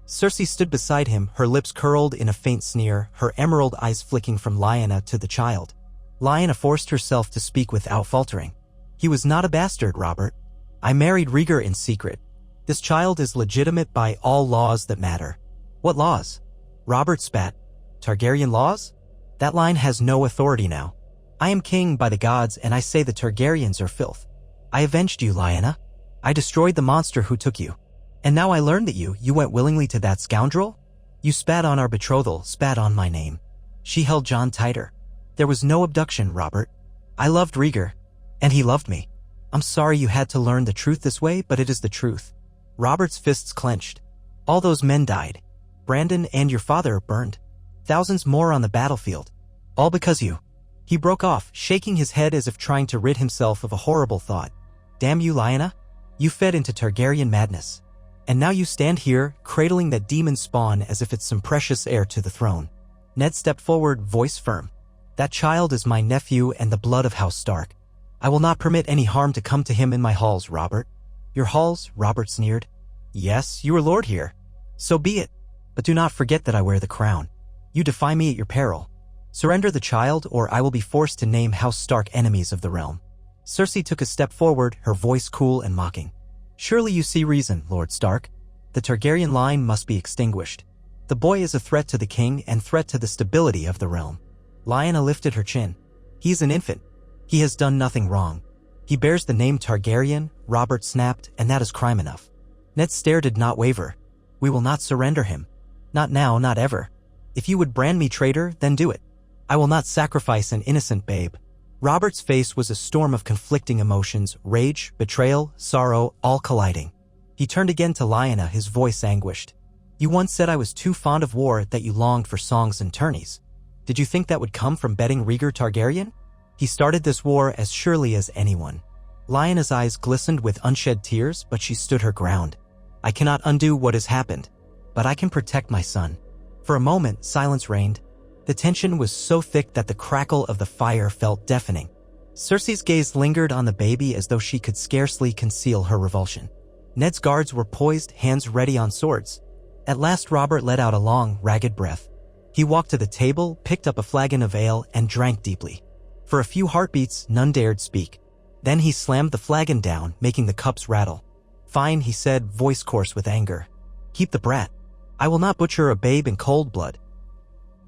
Cersei stood beside him, her lips curled in a faint sneer, her emerald eyes flicking from Lyanna to the child. Lyanna forced herself to speak without faltering. "He was not a bastard, Robert. I married Rhaegar in secret. This child is legitimate by all laws that matter." "What laws?" Robert spat. "Targaryen laws? That line has no authority now. I am king by the gods, and I say the Targaryens are filth. I avenged you, Lyanna. I destroyed the monster who took you. And now I learned that you went willingly to that scoundrel? You spat on our betrothal, spat on my name." She held Jon tighter. "There was no abduction, Robert. I loved Rhaegar, and he loved me. I'm sorry you had to learn the truth this way, but it is the truth." Robert's fists clenched. "All those men died. Brandon and your father burned. Thousands more on the battlefield. All because you." He broke off, shaking his head as if trying to rid himself of a horrible thought. "Damn you, Lyanna. You fed into Targaryen madness. And now you stand here, cradling that demon spawn as if it's some precious heir to the throne." Ned stepped forward, voice firm. "That child is my nephew and the blood of House Stark. I will not permit any harm to come to him in my halls, Robert." "Your halls?" Robert sneered. "Yes, you are lord here. So be it. But do not forget that I wear the crown. You defy me at your peril. Surrender the child, or I will be forced to name House Stark enemies of the realm." Cersei took a step forward, her voice cool and mocking. "Surely you see reason, Lord Stark. The Targaryen line must be extinguished. The boy is a threat to the king and threat to the stability of the realm." Lyanna lifted her chin. "He is an infant. He has done nothing wrong. He bears the name Targaryen, Robert snapped, and that is crime enough. Ned's stare did not waver. We will not surrender him. Not now, not ever. If you would brand me traitor, then do it. I will not sacrifice an innocent babe. Robert's face was a storm of conflicting emotions, rage, betrayal, sorrow, all colliding. He turned again to Lyanna, his voice anguished. You once said I was too fond of war, that you longed for songs and tourneys. Did you think that would come from betting Rhaegar Targaryen? He started this war as surely as anyone. Lyanna's eyes glistened with unshed tears, but she stood her ground. I cannot undo what has happened, but I can protect my son. For a moment, silence reigned. The tension was so thick that the crackle of the fire felt deafening. Cersei's gaze lingered on the baby as though she could scarcely conceal her revulsion. Ned's guards were poised, hands ready on swords. At last Robert let out a long, ragged breath. He walked to the table, picked up a flagon of ale, and drank deeply. For a few heartbeats, none dared speak. Then he slammed the flagon down, making the cups rattle. Fine, he said, voice coarse with anger. Keep the brat. I will not butcher a babe in cold blood.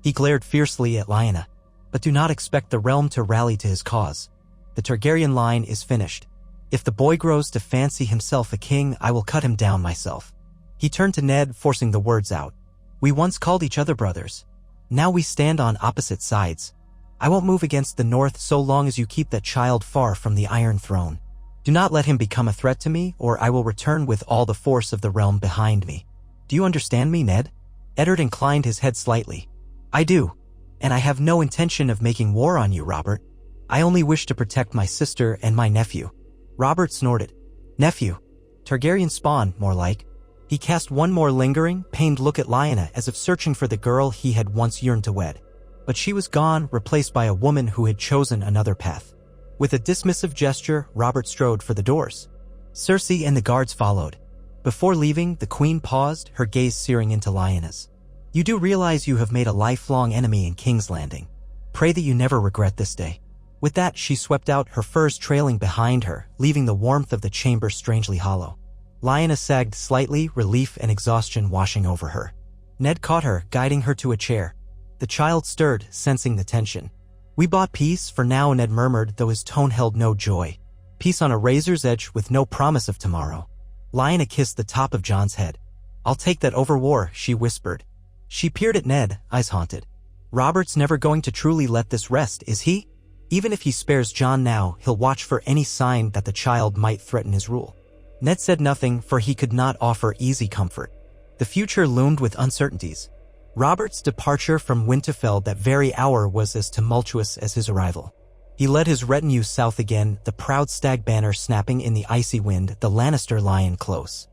He glared fiercely at Lyanna. But do not expect the realm to rally to his cause. The Targaryen line is finished. If the boy grows to fancy himself a king, I will cut him down myself. He turned to Ned, forcing the words out. We once called each other brothers. Now we stand on opposite sides. I won't move against the North so long as you keep that child far from the Iron Throne. Do not let him become a threat to me, or I will return with all the force of the realm behind me. Do you understand me, Ned? Eddard inclined his head slightly. I do. And I have no intention of making war on you, Robert. I only wish to protect my sister and my nephew. Robert snorted. Nephew. Targaryen spawn, more like. He cast one more lingering, pained look at Lyanna as if searching for the girl he had once yearned to wed. But she was gone, replaced by a woman who had chosen another path. With a dismissive gesture, Robert strode for the doors. Cersei and the guards followed. Before leaving, the queen paused, her gaze searing into Lyanna's. You do realize you have made a lifelong enemy in King's Landing. Pray that you never regret this day. With that, she swept out, her furs trailing behind her, leaving the warmth of the chamber strangely hollow. Lyanna sagged slightly, relief and exhaustion washing over her. Ned caught her, guiding her to a chair. The child stirred, sensing the tension. We bought peace for now, Ned murmured, though his tone held no joy. Peace on a razor's edge with no promise of tomorrow. Lyanna kissed the top of Jon's head. I'll take that over war, she whispered. She peered at Ned, eyes haunted. Robert's never going to truly let this rest, is he? Even if he spares Jon now, he'll watch for any sign that the child might threaten his rule. Ned said nothing, for he could not offer easy comfort. The future loomed with uncertainties. Robert's departure from Winterfell that very hour was as tumultuous as his arrival. He led his retinue south again, the proud stag banner snapping in the icy wind, the Lannister lion close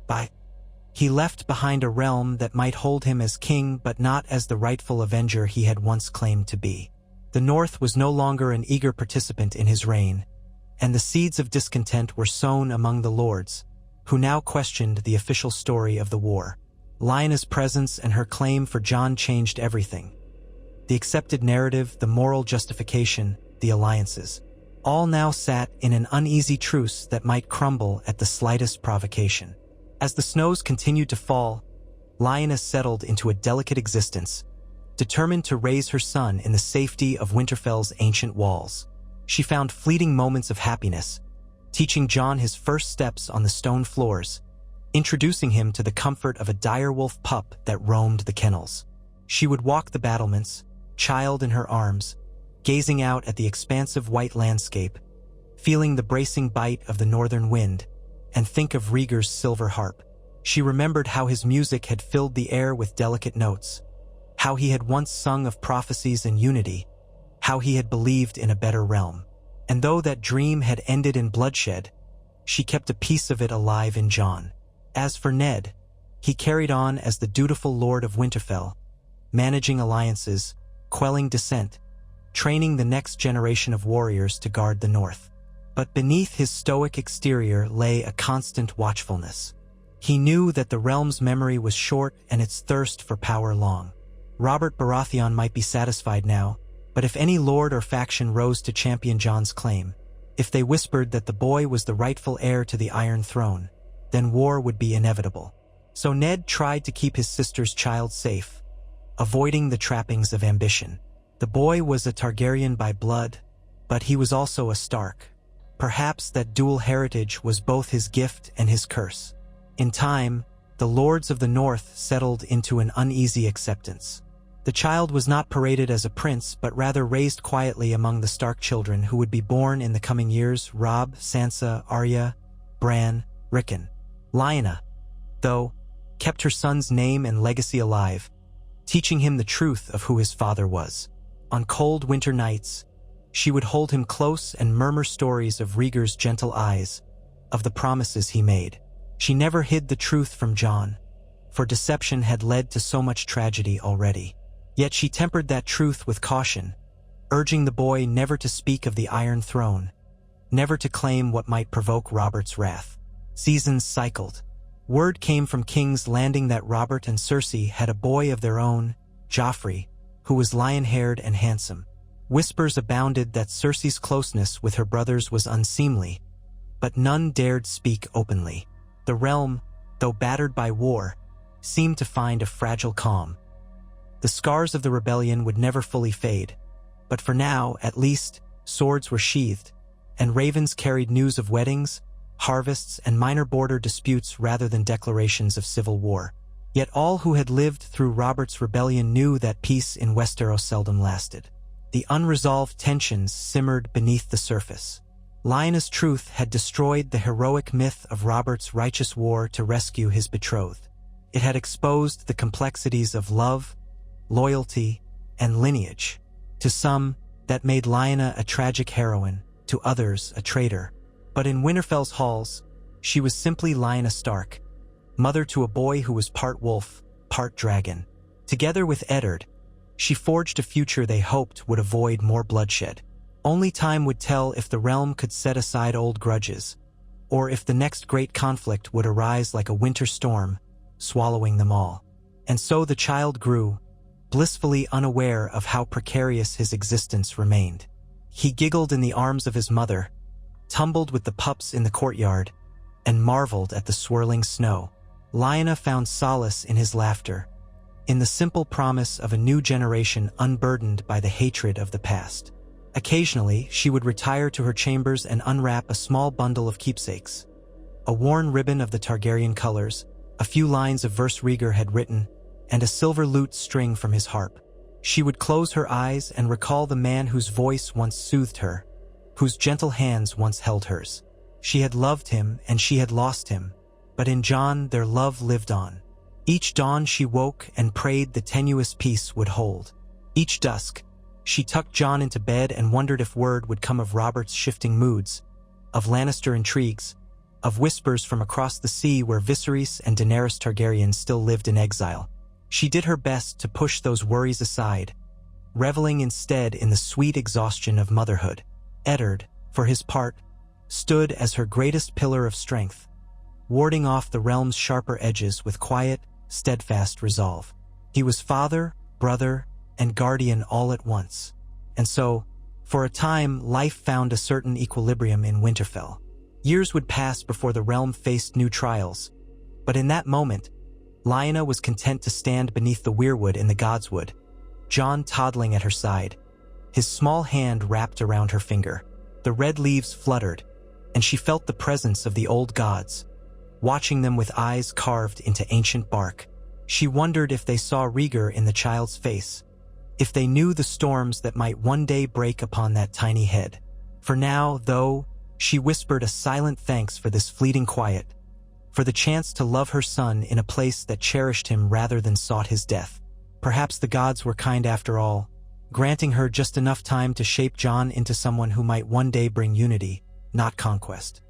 by. He left behind a realm that might hold him as king, but not as the rightful avenger he had once claimed to be. The North was no longer an eager participant in his reign, and the seeds of discontent were sown among the lords, who now questioned the official story of the war. Lyanna's presence and her claim for Jon changed everything. The accepted narrative, the moral justification, the alliances, all now sat in an uneasy truce that might crumble at the slightest provocation. As the snows continued to fall, Lyanna settled into a delicate existence, determined to raise her son in the safety of Winterfell's ancient walls. She found fleeting moments of happiness, teaching Jon his first steps on the stone floors, introducing him to the comfort of a direwolf pup that roamed the kennels. She would walk the battlements, child in her arms, gazing out at the expansive white landscape, feeling the bracing bite of the northern wind, and think of Rhaegar's silver harp. She remembered how his music had filled the air with delicate notes, how he had once sung of prophecies and unity, how he had believed in a better realm. And though that dream had ended in bloodshed, she kept a piece of it alive in Jon. As for Ned, he carried on as the dutiful Lord of Winterfell, managing alliances, quelling dissent, training the next generation of warriors to guard the North. But beneath his stoic exterior lay a constant watchfulness. He knew that the realm's memory was short and its thirst for power long. Robert Baratheon might be satisfied now, but if any lord or faction rose to champion Jon's claim, if they whispered that the boy was the rightful heir to the Iron Throne, then war would be inevitable. So Ned tried to keep his sister's child safe, avoiding the trappings of ambition. The boy was a Targaryen by blood, but he was also a Stark. Perhaps that dual heritage was both his gift and his curse. In time, the lords of the North settled into an uneasy acceptance. The child was not paraded as a prince, but rather raised quietly among the Stark children who would be born in the coming years: Robb, Sansa, Arya, Bran, Rickon. Lyanna, though, kept her son's name and legacy alive, teaching him the truth of who his father was. On cold winter nights, she would hold him close and murmur stories of Rhaegar's gentle eyes, of the promises he made. She never hid the truth from Jon, for deception had led to so much tragedy already. Yet she tempered that truth with caution, urging the boy never to speak of the Iron Throne, never to claim what might provoke Robert's wrath. Seasons cycled. Word came from King's Landing that Robert and Cersei had a boy of their own, Joffrey, who was lion-haired and handsome. Whispers abounded that Cersei's closeness with her brothers was unseemly, but none dared speak openly. The realm, though battered by war, seemed to find a fragile calm. The scars of the rebellion would never fully fade, but for now, at least, swords were sheathed, and ravens carried news of weddings, harvests, and minor border disputes rather than declarations of civil war. Yet all who had lived through Robert's rebellion knew that peace in Westeros seldom lasted. The unresolved tensions simmered beneath the surface. Lyanna's truth had destroyed the heroic myth of Robert's righteous war to rescue his betrothed. It had exposed the complexities of love, loyalty, and lineage. To some, that made Lyanna a tragic heroine, to others a traitor. But in Winterfell's halls, she was simply Lyanna Stark, mother to a boy who was part wolf, part dragon. Together with Eddard, she forged a future they hoped would avoid more bloodshed. Only time would tell if the realm could set aside old grudges, or if the next great conflict would arise like a winter storm, swallowing them all. And so the child grew, blissfully unaware of how precarious his existence remained. He giggled in the arms of his mother, tumbled with the pups in the courtyard, and marveled at the swirling snow. Lyanna found solace in his laughter, in the simple promise of a new generation unburdened by the hatred of the past. Occasionally, she would retire to her chambers and unwrap a small bundle of keepsakes. A worn ribbon of the Targaryen colors, a few lines of verse Rhaegar had written, and a silver lute string from his harp. She would close her eyes and recall the man whose voice once soothed her, whose gentle hands once held hers. She had loved him and she had lost him, but in Jon their love lived on. Each dawn she woke and prayed the tenuous peace would hold. Each dusk, she tucked Jon into bed and wondered if word would come of Robert's shifting moods, of Lannister intrigues, of whispers from across the sea where Viserys and Daenerys Targaryen still lived in exile. She did her best to push those worries aside, reveling instead in the sweet exhaustion of motherhood. Eddard, for his part, stood as her greatest pillar of strength, warding off the realm's sharper edges with quiet, steadfast resolve. He was father, brother, and guardian all at once. And so, for a time, life found a certain equilibrium in Winterfell. Years would pass before the realm faced new trials, but in that moment, Lyanna was content to stand beneath the weirwood in the Godswood, Jon toddling at her side, his small hand wrapped around her finger. The red leaves fluttered, and she felt the presence of the old gods, watching them with eyes carved into ancient bark. She wondered if they saw Rhaegar in the child's face, if they knew the storms that might one day break upon that tiny head. For now, though, she whispered a silent thanks for this fleeting quiet, for the chance to love her son in a place that cherished him rather than sought his death. Perhaps the gods were kind after all, granting her just enough time to shape Jon into someone who might one day bring unity, not conquest.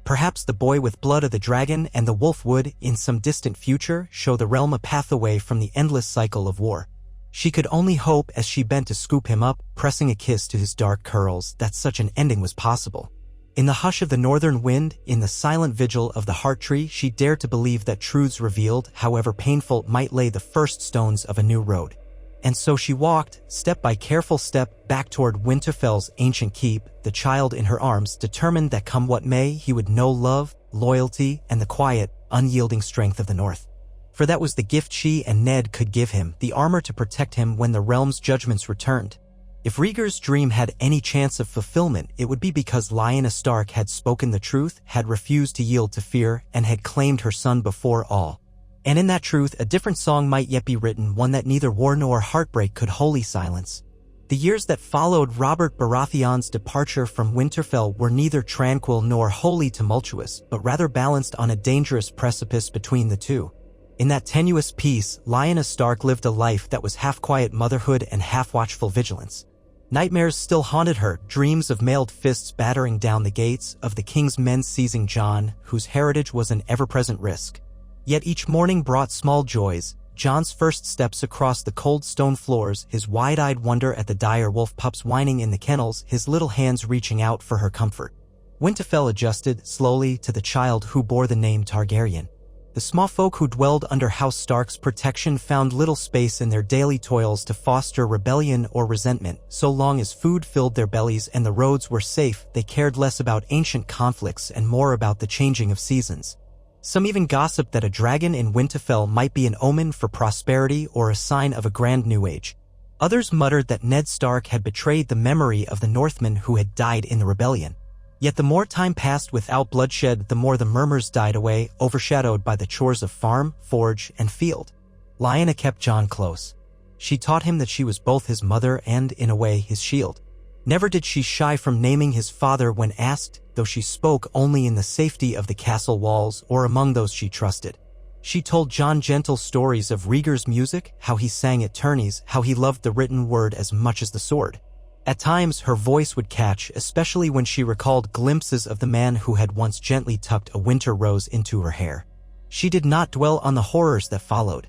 Perhaps the boy with blood of the dragon and the wolf would, in some distant future, show the realm a path away from the endless cycle of war. She could only hope as she bent to scoop him up, pressing a kiss to his dark curls, that such an ending was possible. In the hush of the northern wind, in the silent vigil of the heart tree, she dared to believe that truths revealed, however painful, might lay the first stones of a new road. And so she walked, step by careful step, back toward Winterfell's ancient keep, the child in her arms, determined that come what may, he would know love, loyalty, and the quiet, unyielding strength of the North. For that was the gift she and Ned could give him, the armor to protect him when the realm's judgments returned. If Rhaegar's dream had any chance of fulfillment, it would be because Lyanna Stark had spoken the truth, had refused to yield to fear, and had claimed her son before all. And in that truth, a different song might yet be written, one that neither war nor heartbreak could wholly silence. The years that followed Robert Baratheon's departure from Winterfell were neither tranquil nor wholly tumultuous, but rather balanced on a dangerous precipice between the two. In that tenuous peace, Lyanna Stark lived a life that was half quiet motherhood and half watchful vigilance. Nightmares still haunted her, dreams of mailed fists battering down the gates, of the king's men seizing Jon, whose heritage was an ever-present risk. Yet each morning brought small joys: Jon's first steps across the cold stone floors, his wide-eyed wonder at the dire wolf pups whining in the kennels, his little hands reaching out for her comfort. Winterfell adjusted, slowly, to the child who bore the name Targaryen. The small folk who dwelled under House Stark's protection found little space in their daily toils to foster rebellion or resentment. So long as food filled their bellies and the roads were safe, they cared less about ancient conflicts and more about the changing of seasons. Some even gossiped that a dragon in Winterfell might be an omen for prosperity or a sign of a grand new age. Others muttered that Ned Stark had betrayed the memory of the Northmen who had died in the rebellion. Yet the more time passed without bloodshed, the more the murmurs died away, overshadowed by the chores of farm, forge, and field. Lyanna kept Jon close. She taught him that she was both his mother and, in a way, his shield. Never did she shy from naming his father when asked, though she spoke only in the safety of the castle walls or among those she trusted. She told Jon gentle stories of Rhaegar's music, how he sang at tourneys, how he loved the written word as much as the sword. At times, her voice would catch, especially when she recalled glimpses of the man who had once gently tucked a winter rose into her hair. She did not dwell on the horrors that followed.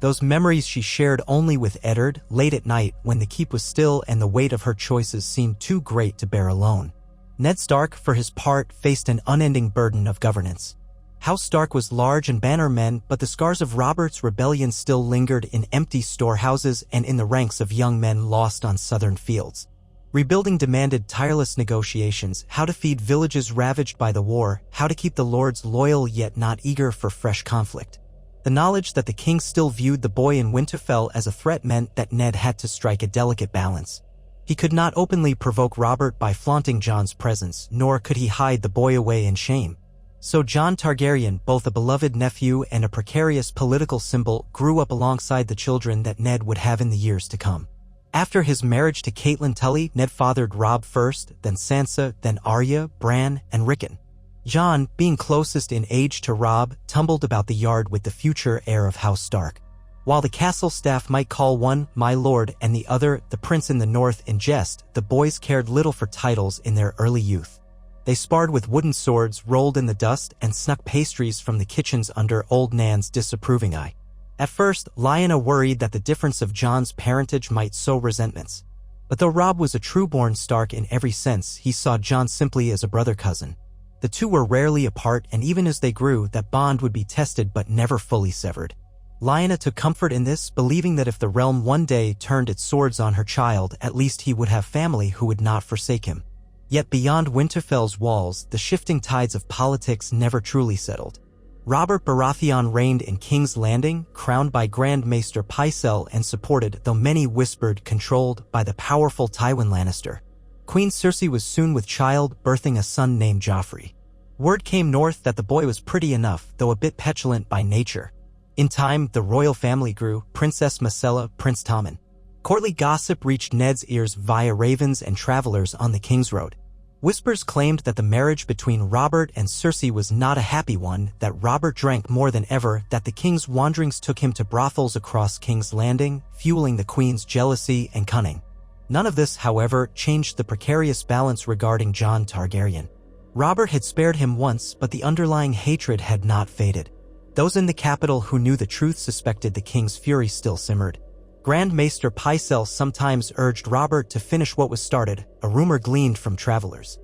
Those memories she shared only with Eddard, late at night, when the keep was still and the weight of her choices seemed too great to bear alone. Ned Stark, for his part, faced an unending burden of governance. House Stark was large and bannermen, but the scars of Robert's rebellion still lingered in empty storehouses and in the ranks of young men lost on southern fields. Rebuilding demanded tireless negotiations: how to feed villages ravaged by the war, how to keep the lords loyal yet not eager for fresh conflict. The knowledge that the king still viewed the boy in Winterfell as a threat meant that Ned had to strike a delicate balance. He could not openly provoke Robert by flaunting Jon's presence, nor could he hide the boy away in shame. So Jon Targaryen, both a beloved nephew and a precarious political symbol, grew up alongside the children that Ned would have in the years to come. After his marriage to Catelyn Tully, Ned fathered Robb first, then Sansa, then Arya, Bran, and Rickon. Jon, being closest in age to Robb, tumbled about the yard with the future heir of House Stark. While the castle staff might call one "my lord" and the other "the prince in the north" in jest, the boys cared little for titles in their early youth. They sparred with wooden swords rolled in the dust and snuck pastries from the kitchens under Old Nan's disapproving eye. At first, Lyanna worried that the difference of Jon's parentage might sow resentments. But though Robb was a true-born Stark in every sense, he saw Jon simply as a brother-cousin. The two were rarely apart, and even as they grew, that bond would be tested but never fully severed. Lyanna took comfort in this, believing that if the realm one day turned its swords on her child, at least he would have family who would not forsake him. Yet beyond Winterfell's walls, the shifting tides of politics never truly settled. Robert Baratheon reigned in King's Landing, crowned by Grand Maester Pycelle and supported, though many whispered, controlled by the powerful Tywin Lannister. Queen Cersei was soon with child, birthing a son named Joffrey. Word came north that the boy was pretty enough, though a bit petulant by nature. In time, the royal family grew: Princess Myrcella, Prince Tommen. Courtly gossip reached Ned's ears via ravens and travelers on the King's Road. Whispers claimed that the marriage between Robert and Cersei was not a happy one, that Robert drank more than ever, that the king's wanderings took him to brothels across King's Landing, fueling the queen's jealousy and cunning. None of this, however, changed the precarious balance regarding Jon Targaryen. Robert had spared him once, but the underlying hatred had not faded. Those in the capital who knew the truth suspected the king's fury still simmered. Grand Maester Pycelle sometimes urged Robert to finish what was started, a rumor gleaned from travelers.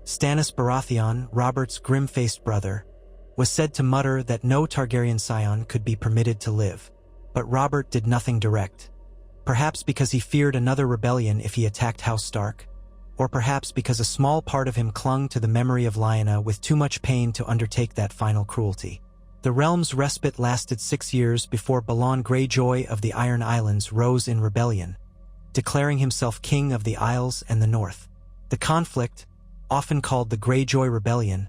Stannis Baratheon, Robert's grim-faced brother, was said to mutter that no Targaryen scion could be permitted to live. But Robert did nothing direct. Perhaps because he feared another rebellion if he attacked House Stark, or perhaps because a small part of him clung to the memory of Lyanna with too much pain to undertake that final cruelty. The realm's respite lasted 6 years before Balon Greyjoy of the Iron Islands rose in rebellion. declaring himself king of the Isles and the North. The conflict, often called the Greyjoy Rebellion,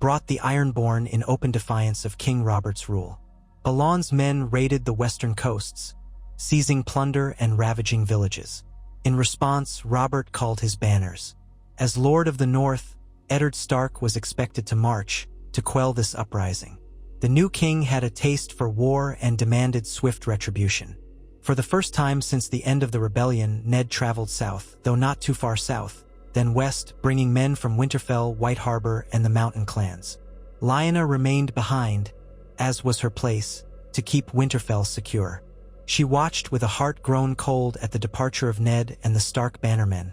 brought the Ironborn in open defiance of King Robert's rule. Balon's men raided the western coasts, seizing plunder and ravaging villages. In response, Robert called his banners. As Lord of the North, Eddard Stark was expected to march to quell this uprising. The new king had a taste for war and demanded swift retribution. For the first time since the end of the rebellion, Ned traveled south, though not too far south, then west, bringing men from Winterfell, White Harbor, and the mountain clans. Lyanna remained behind, as was her place, to keep Winterfell secure. She watched with a heart grown cold at the departure of Ned and the Stark bannermen,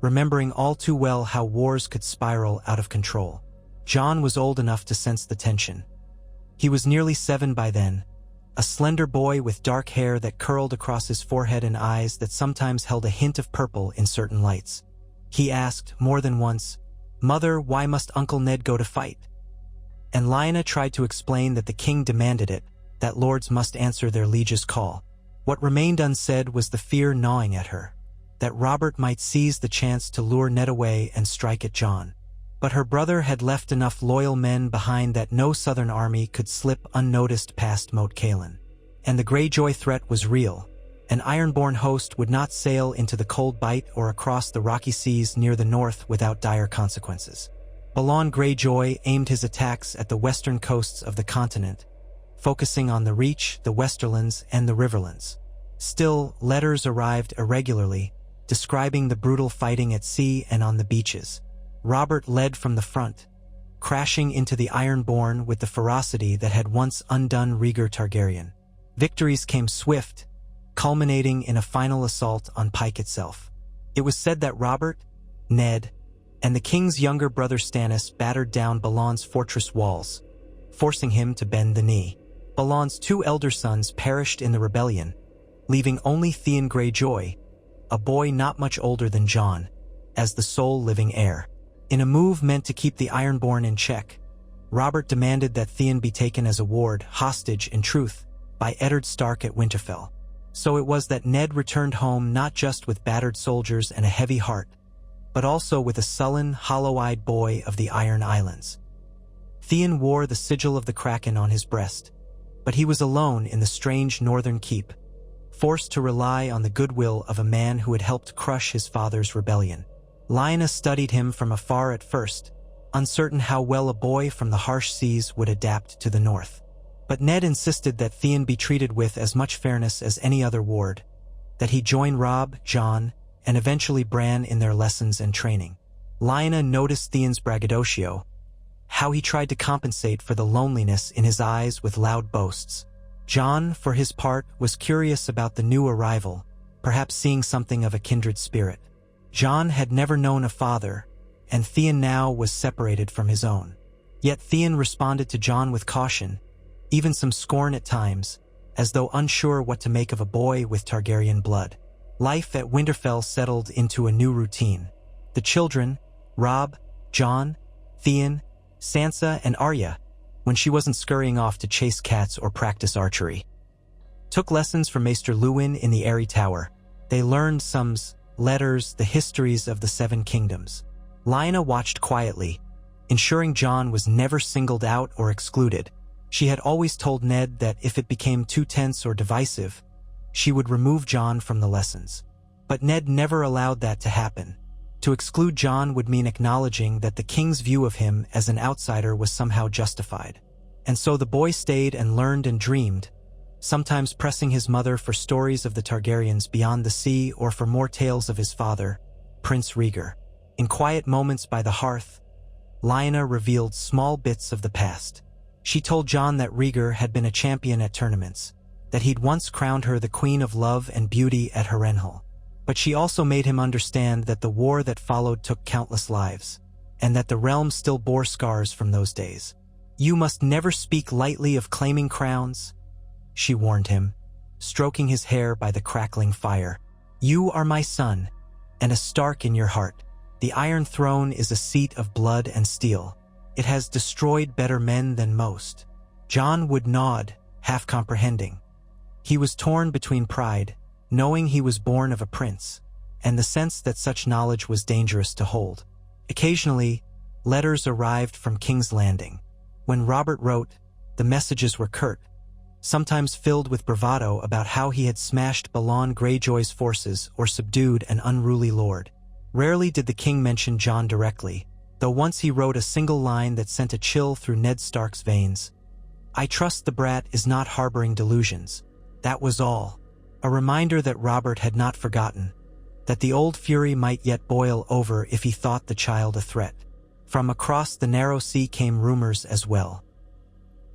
remembering all too well how wars could spiral out of control. Jon was old enough to sense the tension. He was nearly 7 by then, a slender boy with dark hair that curled across his forehead and eyes that sometimes held a hint of purple in certain lights. He asked, more than once, "Mother, why must Uncle Ned go to fight?" And Lyanna tried to explain that the king demanded it, that lords must answer their liege's call. What remained unsaid was the fear gnawing at her, that Robert might seize the chance to lure Ned away and strike at Jon. But her brother had left enough loyal men behind that no southern army could slip unnoticed past Moat Cailin. And the Greyjoy threat was real. An Ironborn host would not sail into the Cold Bight or across the rocky seas near the north without dire consequences. Balon Greyjoy aimed his attacks at the western coasts of the continent, focusing on the Reach, the Westerlands, and the Riverlands. Still, letters arrived irregularly, describing the brutal fighting at sea and on the beaches. Robert led from the front, crashing into the Ironborn with the ferocity that had once undone Rhaegar Targaryen. Victories came swift, culminating in a final assault on Pike itself. It was said that Robert, Ned, and the king's younger brother Stannis battered down Balon's fortress walls, forcing him to bend the knee. Balon's 2 elder sons perished in the rebellion, leaving only Theon Greyjoy, a boy not much older than Jon, as the sole living heir. In a move meant to keep the Ironborn in check, Robert demanded that Theon be taken as a ward, hostage in truth, by Eddard Stark at Winterfell. So it was that Ned returned home not just with battered soldiers and a heavy heart, but also with a sullen, hollow-eyed boy of the Iron Islands. Theon wore the sigil of the Kraken on his breast, but he was alone in the strange northern keep, forced to rely on the goodwill of a man who had helped crush his father's rebellion. Lyanna studied him from afar at first, uncertain how well a boy from the harsh seas would adapt to the north. But Ned insisted that Theon be treated with as much fairness as any other ward, that he join Robb, Jon, and eventually Bran in their lessons and training. Lyanna noticed Theon's braggadocio, how he tried to compensate for the loneliness in his eyes with loud boasts. Jon, for his part, was curious about the new arrival, perhaps seeing something of a kindred spirit. Jon had never known a father, and Theon now was separated from his own. Yet Theon responded to Jon with caution, even some scorn at times, as though unsure what to make of a boy with Targaryen blood. Life at Winterfell settled into a new routine. The children, Robb, Jon, Theon, Sansa, and Arya, when she wasn't scurrying off to chase cats or practice archery, took lessons from Maester Luwin in the Airy Tower. They learned sums, letters, the histories of the 7 kingdoms. Lyanna watched quietly, ensuring Jon was never singled out or excluded. She had always told Ned that if it became too tense or divisive, she would remove Jon from the lessons. But Ned never allowed that to happen. To exclude Jon would mean acknowledging that the king's view of him as an outsider was somehow justified. And so the boy stayed and learned and dreamed, sometimes pressing his mother for stories of the Targaryens beyond the sea or for more tales of his father, Prince Rhaegar. In quiet moments by the hearth, Lyanna revealed small bits of the past. She told Jon that Rhaegar had been a champion at tournaments, that he'd once crowned her the Queen of Love and Beauty at Harrenhal. But she also made him understand that the war that followed took countless lives, and that the realm still bore scars from those days. "You must never speak lightly of claiming crowns," she warned him, stroking his hair by the crackling fire. "You are my son, and a Stark in your heart. The Iron Throne is a seat of blood and steel. It has destroyed better men than most." Jon would nod, half comprehending. He was torn between pride, knowing he was born of a prince, and the sense that such knowledge was dangerous to hold. Occasionally, letters arrived from King's Landing. When Robert wrote, the messages were curt, sometimes filled with bravado about how he had smashed Balon Greyjoy's forces or subdued an unruly lord. Rarely did the king mention Jon directly, though once he wrote a single line that sent a chill through Ned Stark's veins. I trust the brat is not harboring delusions. That was all. A reminder that Robert had not forgotten, that the old fury might yet boil over if he thought the child a threat. From across the narrow sea came rumors as well.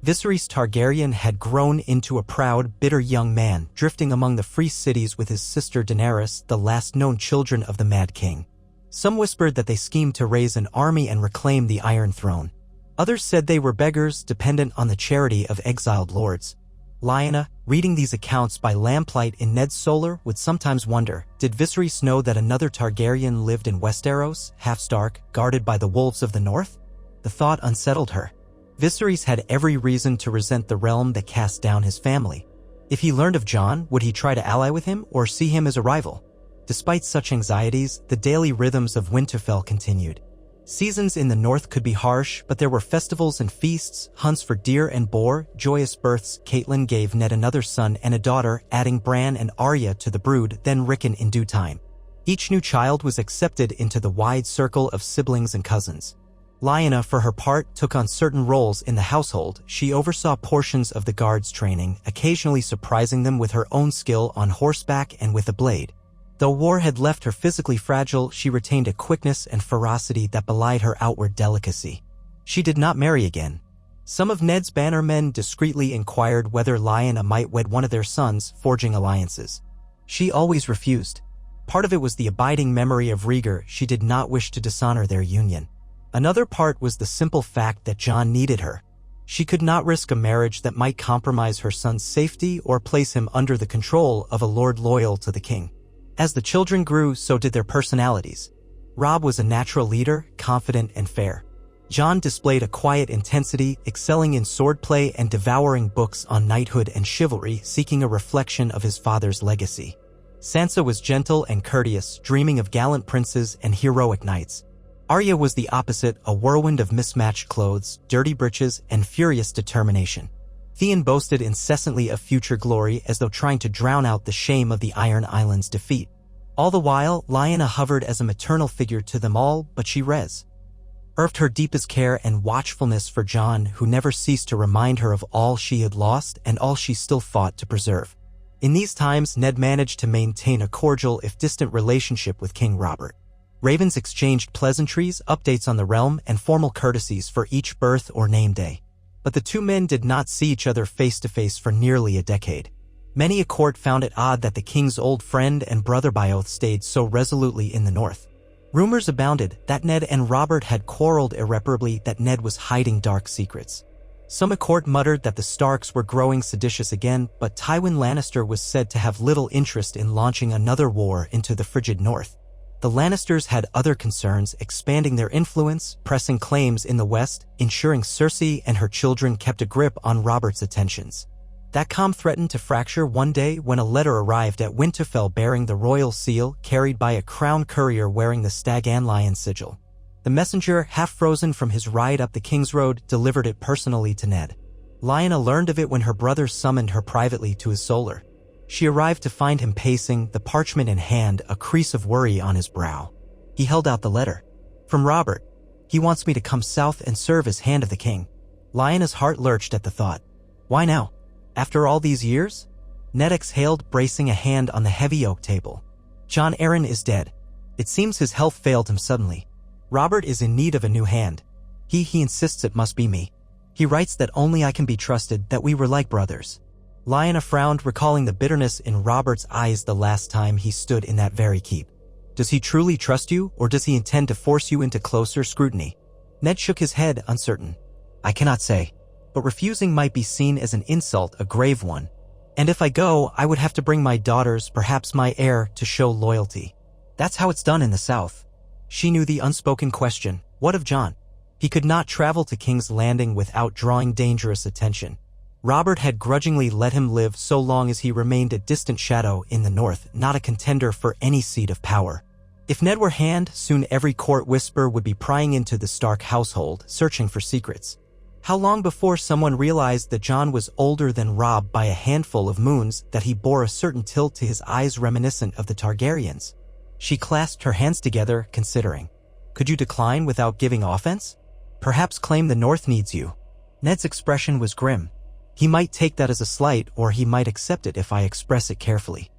Viserys Targaryen had grown into a proud, bitter young man, drifting among the free cities with his sister Daenerys, the last known children of the Mad King. Some whispered that they schemed to raise an army and reclaim the Iron Throne. Others said they were beggars dependent on the charity of exiled lords. Lyanna, reading these accounts by lamplight in Ned's solar, would sometimes wonder, did Viserys know that another Targaryen lived in Westeros, half Stark, guarded by the wolves of the north? The thought unsettled her. Viserys had every reason to resent the realm that cast down his family. If he learned of Jon, would he try to ally with him or see him as a rival? Despite such anxieties, the daily rhythms of Winterfell continued. Seasons in the north could be harsh, but there were festivals and feasts, hunts for deer and boar, joyous births. Catelyn gave Ned another son and a daughter, adding Bran and Arya to the brood, then Rickon in due time. Each new child was accepted into the wide circle of siblings and cousins. Lyanna, for her part, took on certain roles in the household. She oversaw portions of the guards' training, occasionally surprising them with her own skill on horseback and with a blade. Though war had left her physically fragile, she retained a quickness and ferocity that belied her outward delicacy. She did not marry again. Some of Ned's bannermen discreetly inquired whether Lyanna might wed one of their sons, forging alliances. She always refused. Part of it was the abiding memory of Rhaegar. She did not wish to dishonor their union. Another part was the simple fact that Jon needed her. She could not risk a marriage that might compromise her son's safety or place him under the control of a lord loyal to the king. As the children grew, so did their personalities. Robb was a natural leader, confident and fair. Jon displayed a quiet intensity, excelling in swordplay and devouring books on knighthood and chivalry, seeking a reflection of his father's legacy. Sansa was gentle and courteous, dreaming of gallant princes and heroic knights. Arya was the opposite, a whirlwind of mismatched clothes, dirty breeches, and furious determination. Theon boasted incessantly of future glory as though trying to drown out the shame of the Iron Islands' defeat. All the while, Lyanna hovered as a maternal figure to them all, but she reserved her deepest care and watchfulness for Jon, who never ceased to remind her of all she had lost and all she still fought to preserve. In these times, Ned managed to maintain a cordial if distant relationship with King Robert. Ravens exchanged pleasantries, updates on the realm, and formal courtesies for each birth or name day. But the two men did not see each other face to face for nearly a decade. Many a court found it odd that the king's old friend and brother by oath stayed so resolutely in the north. Rumors abounded that Ned and Robert had quarreled irreparably, that Ned was hiding dark secrets. Some at court muttered that the Starks were growing seditious again, but Tywin Lannister was said to have little interest in launching another war into the frigid north. The Lannisters had other concerns, expanding their influence, pressing claims in the west, ensuring Cersei and her children kept a grip on Robert's attentions. That calm threatened to fracture one day when a letter arrived at Winterfell bearing the royal seal, carried by a crown courier wearing the stag and lion sigil. The messenger, half frozen from his ride up the King's Road, delivered it personally to Ned. Lyanna learned of it when her brother summoned her privately to his solar. She arrived to find him pacing, the parchment in hand, a crease of worry on his brow. He held out the letter. From Robert. He wants me to come south and serve as Hand of the King. Lyanna's heart lurched at the thought. Why now? After all these years? Ned exhaled, bracing a hand on the heavy oak table. Jon Arryn is dead. It seems his health failed him suddenly. Robert is in need of a new hand. He insists it must be me. He writes that only I can be trusted, that we were like brothers. Lyanna frowned, recalling the bitterness in Robert's eyes the last time he stood in that very keep. Does he truly trust you, or does he intend to force you into closer scrutiny? Ned shook his head, uncertain. I cannot say, but refusing might be seen as an insult, a grave one. And if I go, I would have to bring my daughters, perhaps my heir, to show loyalty. That's how it's done in the South. She knew the unspoken question, what of Jon? He could not travel to King's Landing without drawing dangerous attention. Robert had grudgingly let him live so long as he remained a distant shadow in the north, not a contender for any seat of power. If Ned were hand, soon every court whisper would be prying into the Stark household, searching for secrets. How long before someone realized that Jon was older than Robb by a handful of moons, that he bore a certain tilt to his eyes reminiscent of the Targaryens? She clasped her hands together, considering. Could you decline without giving offense? Perhaps claim the North needs you. Ned's expression was grim. He might take that as a slight, or he might accept it if I express it carefully.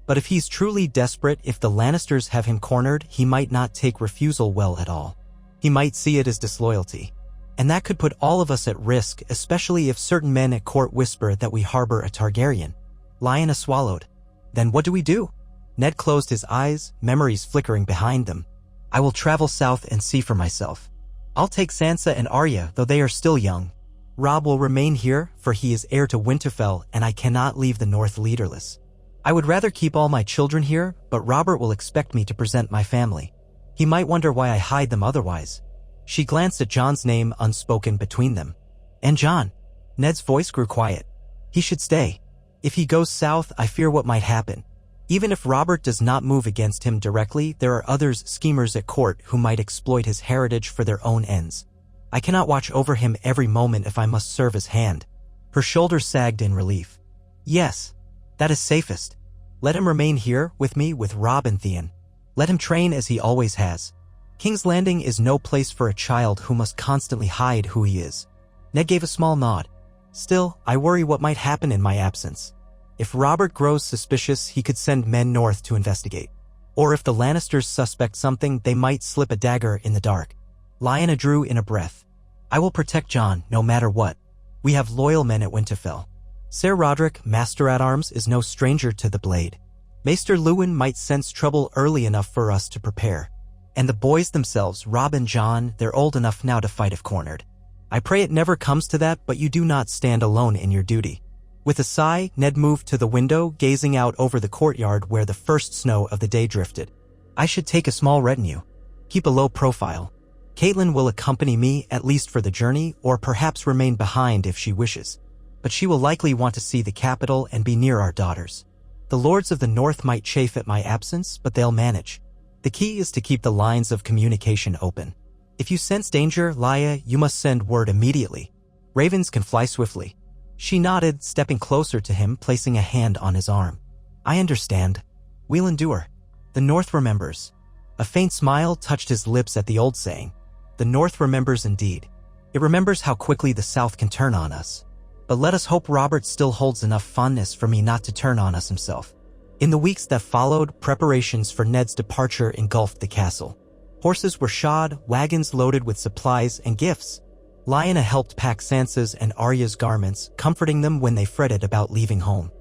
But if he's truly desperate, if the Lannisters have him cornered, he might not take refusal well at all. He might see it as disloyalty. And that could put all of us at risk, especially if certain men at court whisper that we harbor a Targaryen. Lyanna swallowed. Then what do we do? Ned closed his eyes, memories flickering behind them. I will travel south and see for myself. I'll take Sansa and Arya, though they are still young. Robb will remain here, for he is heir to Winterfell, and I cannot leave the North leaderless. I would rather keep all my children here, but Robert will expect me to present my family. He might wonder why I hide them otherwise. She glanced at Jon's name unspoken between them. And Jon. Ned's voice grew quiet. He should stay. If he goes south, I fear what might happen. Even if Robert does not move against him directly, there are others schemers at court who might exploit his heritage for their own ends. I cannot watch over him every moment if I must serve as hand. Her shoulders sagged in relief. Yes, that is safest. Let him remain here with me with Robb and Theon. Let him train as he always has. King's Landing is no place for a child who must constantly hide who he is. Ned gave a small nod. Still, I worry what might happen in my absence. If Robert grows suspicious, he could send men north to investigate. Or if the Lannisters suspect something, they might slip a dagger in the dark. Lyanna drew in a breath. I will protect Jon, no matter what. We have loyal men at Winterfell. Ser Roderick, Master-at-Arms, is no stranger to the blade. Maester Luwin might sense trouble early enough for us to prepare. And the boys themselves, Robb and Jon, they're old enough now to fight if cornered. I pray it never comes to that, but you do not stand alone in your duty. With a sigh, Ned moved to the window, gazing out over the courtyard where the first snow of the day drifted. I should take a small retinue. Keep a low profile. Catelyn will accompany me, at least for the journey, or perhaps remain behind if she wishes. But she will likely want to see the capital and be near our daughters. The lords of the north might chafe at my absence, but they'll manage. The key is to keep the lines of communication open. If you sense danger, Lya, you must send word immediately. Ravens can fly swiftly. She nodded, stepping closer to him, placing a hand on his arm. I understand. We'll endure. The North remembers. A faint smile touched his lips at the old saying. The North remembers indeed. It remembers how quickly the South can turn on us. But let us hope Robert still holds enough fondness for me not to turn on us himself. In the weeks that followed, preparations for Ned's departure engulfed the castle. Horses were shod, wagons loaded with supplies and gifts. Lyanna helped pack Sansa's and Arya's garments, comforting them when they fretted about leaving home.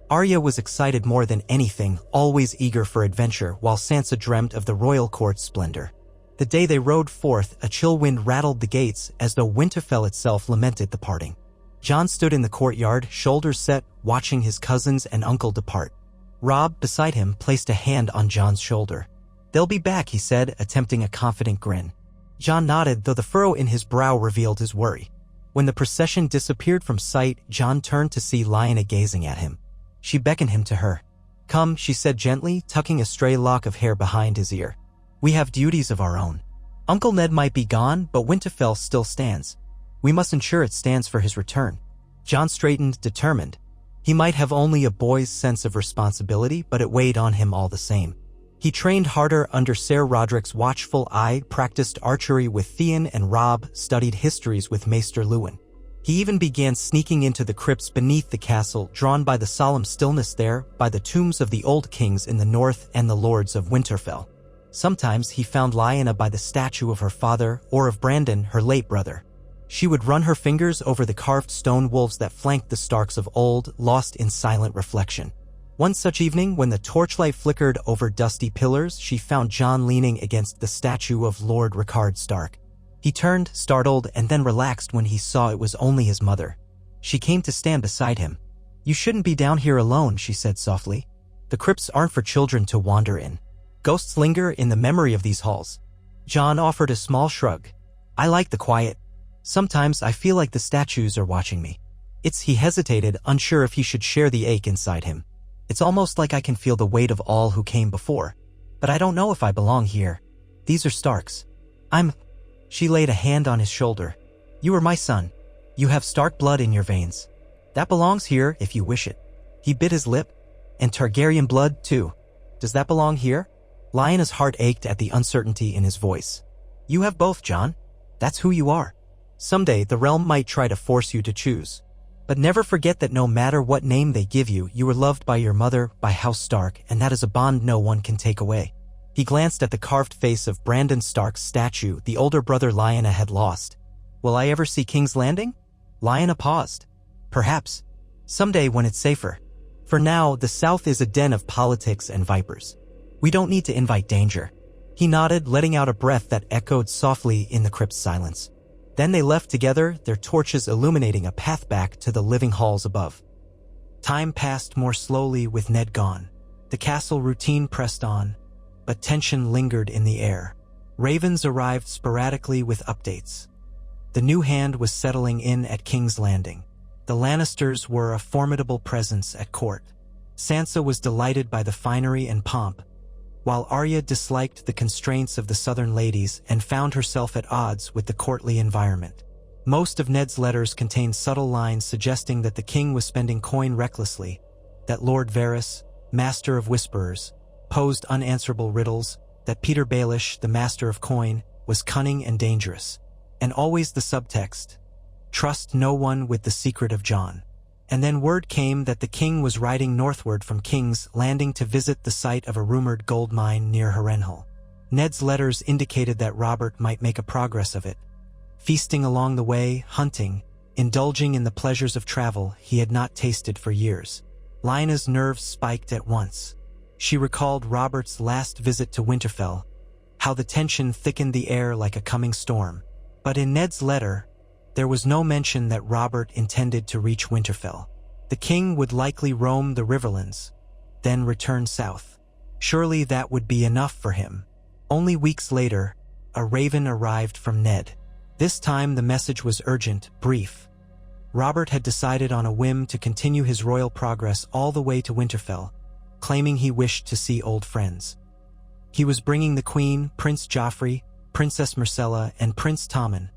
Arya was excited more than anything, always eager for adventure, while Sansa dreamt of the royal court's splendor. The day they rode forth, a chill wind rattled the gates as though Winterfell itself lamented the parting. Jon stood in the courtyard, shoulders set, watching his cousins and uncle depart. Robb, beside him, placed a hand on Jon's shoulder. They'll be back, he said, attempting a confident grin. Jon nodded, though the furrow in his brow revealed his worry. When the procession disappeared from sight, Jon turned to see Lyanna gazing at him. She beckoned him to her. Come, she said gently, tucking a stray lock of hair behind his ear. We have duties of our own. Uncle Ned might be gone, but Winterfell still stands. We must ensure it stands for his return. Jon straightened, determined. He might have only a boy's sense of responsibility, but it weighed on him all the same. He trained harder under Ser Roderick's watchful eye, practiced archery with Theon and Robb, studied histories with Maester Luwin. He even began sneaking into the crypts beneath the castle, drawn by the solemn stillness there, by the tombs of the old kings in the north and the lords of Winterfell. Sometimes he found Lyanna by the statue of her father or of Brandon, her late brother. She would run her fingers over the carved stone wolves that flanked the Starks of old, lost in silent reflection. One such evening, when the torchlight flickered over dusty pillars, she found Jon leaning against the statue of Lord Rickard Stark. He turned, startled, and then relaxed when he saw it was only his mother. She came to stand beside him. You shouldn't be down here alone, she said softly. The crypts aren't for children to wander in. Ghosts linger in the memory of these halls. Jon offered a small shrug. I like the quiet. Sometimes I feel like the statues are watching me. He hesitated, unsure if he should share the ache inside him. It's almost like I can feel the weight of all who came before. But I don't know if I belong here. These are Starks. She laid a hand on his shoulder. You are my son. You have Stark blood in your veins. That belongs here if you wish it. He bit his lip. And Targaryen blood, too. Does that belong here? Lyanna's heart ached at the uncertainty in his voice. You have both, Jon. That's who you are. Someday the realm might try to force you to choose. But never forget that no matter what name they give you, you were loved by your mother, by House Stark, and that is a bond no one can take away. He glanced at the carved face of Brandon Stark's statue the older brother Lyanna had lost. Will I ever see King's Landing? Lyanna paused. Perhaps. Someday when it's safer. For now, the South is a den of politics and vipers. We don't need to invite danger. He nodded, letting out a breath that echoed softly in the crypt's silence. Then they left together, their torches illuminating a path back to the living halls above. Time passed more slowly with Ned gone. The castle routine pressed on, but tension lingered in the air. Ravens arrived sporadically with updates. The new hand was settling in at King's Landing. The Lannisters were a formidable presence at court. Sansa was delighted by the finery and pomp, while Arya disliked the constraints of the southern ladies and found herself at odds with the courtly environment. Most of Ned's letters contained subtle lines suggesting that the king was spending coin recklessly, that Lord Varys, master of whisperers, posed unanswerable riddles, that Peter Baelish, the master of coin, was cunning and dangerous. And always the subtext, trust no one with the secret of Jon. And then word came that the king was riding northward from King's Landing to visit the site of a rumored gold mine near Harrenhal. Ned's letters indicated that Robert might make a progress of it, feasting along the way, hunting, indulging in the pleasures of travel he had not tasted for years. Lyanna's nerves spiked at once. She recalled Robert's last visit to Winterfell, how the tension thickened the air like a coming storm. But in Ned's letter, there was no mention that Robert intended to reach Winterfell. The king would likely roam the Riverlands, then return south. Surely that would be enough for him. Only weeks later, a raven arrived from Ned. This time the message was urgent, brief. Robert had decided on a whim to continue his royal progress all the way to Winterfell, claiming he wished to see old friends. He was bringing the Queen, Prince Joffrey, Princess Myrcella, and Prince Tommen,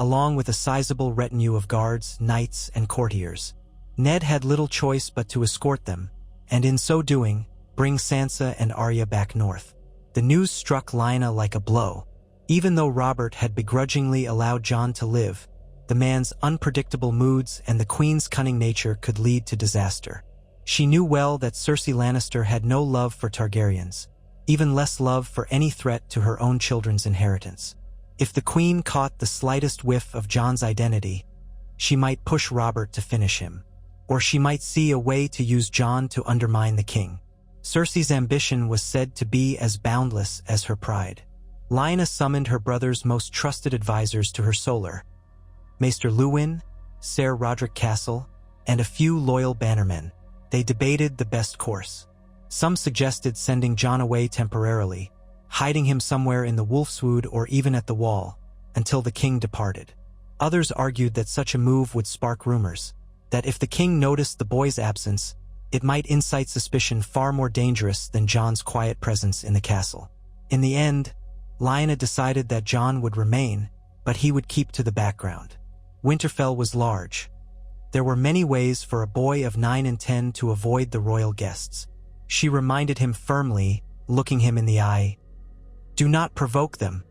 along with a sizable retinue of guards, knights, and courtiers. Ned had little choice but to escort them, and in so doing, bring Sansa and Arya back north. The news struck Lyanna like a blow. Even though Robert had begrudgingly allowed Jon to live, the man's unpredictable moods and the Queen's cunning nature could lead to disaster. She knew well that Cersei Lannister had no love for Targaryens, even less love for any threat to her own children's inheritance. If the Queen caught the slightest whiff of Jon's identity, she might push Robert to finish him. Or she might see a way to use Jon to undermine the king. Cersei's ambition was said to be as boundless as her pride. Lyanna summoned her brother's most trusted advisors to her solar, Maester Luwin, Ser Roderick Castle, and a few loyal bannermen. They debated the best course. Some suggested sending Jon away temporarily, hiding him somewhere in the Wolfswood or even at the Wall, until the king departed. Others argued that such a move would spark rumors, that if the king noticed the boy's absence, it might incite suspicion far more dangerous than Jon's quiet presence in the castle. In the end, Lyanna decided that Jon would remain, but he would keep to the background. Winterfell was large. There were many ways for a boy of 9 and 10 to avoid the royal guests. She reminded him firmly, looking him in the eye, do not provoke them.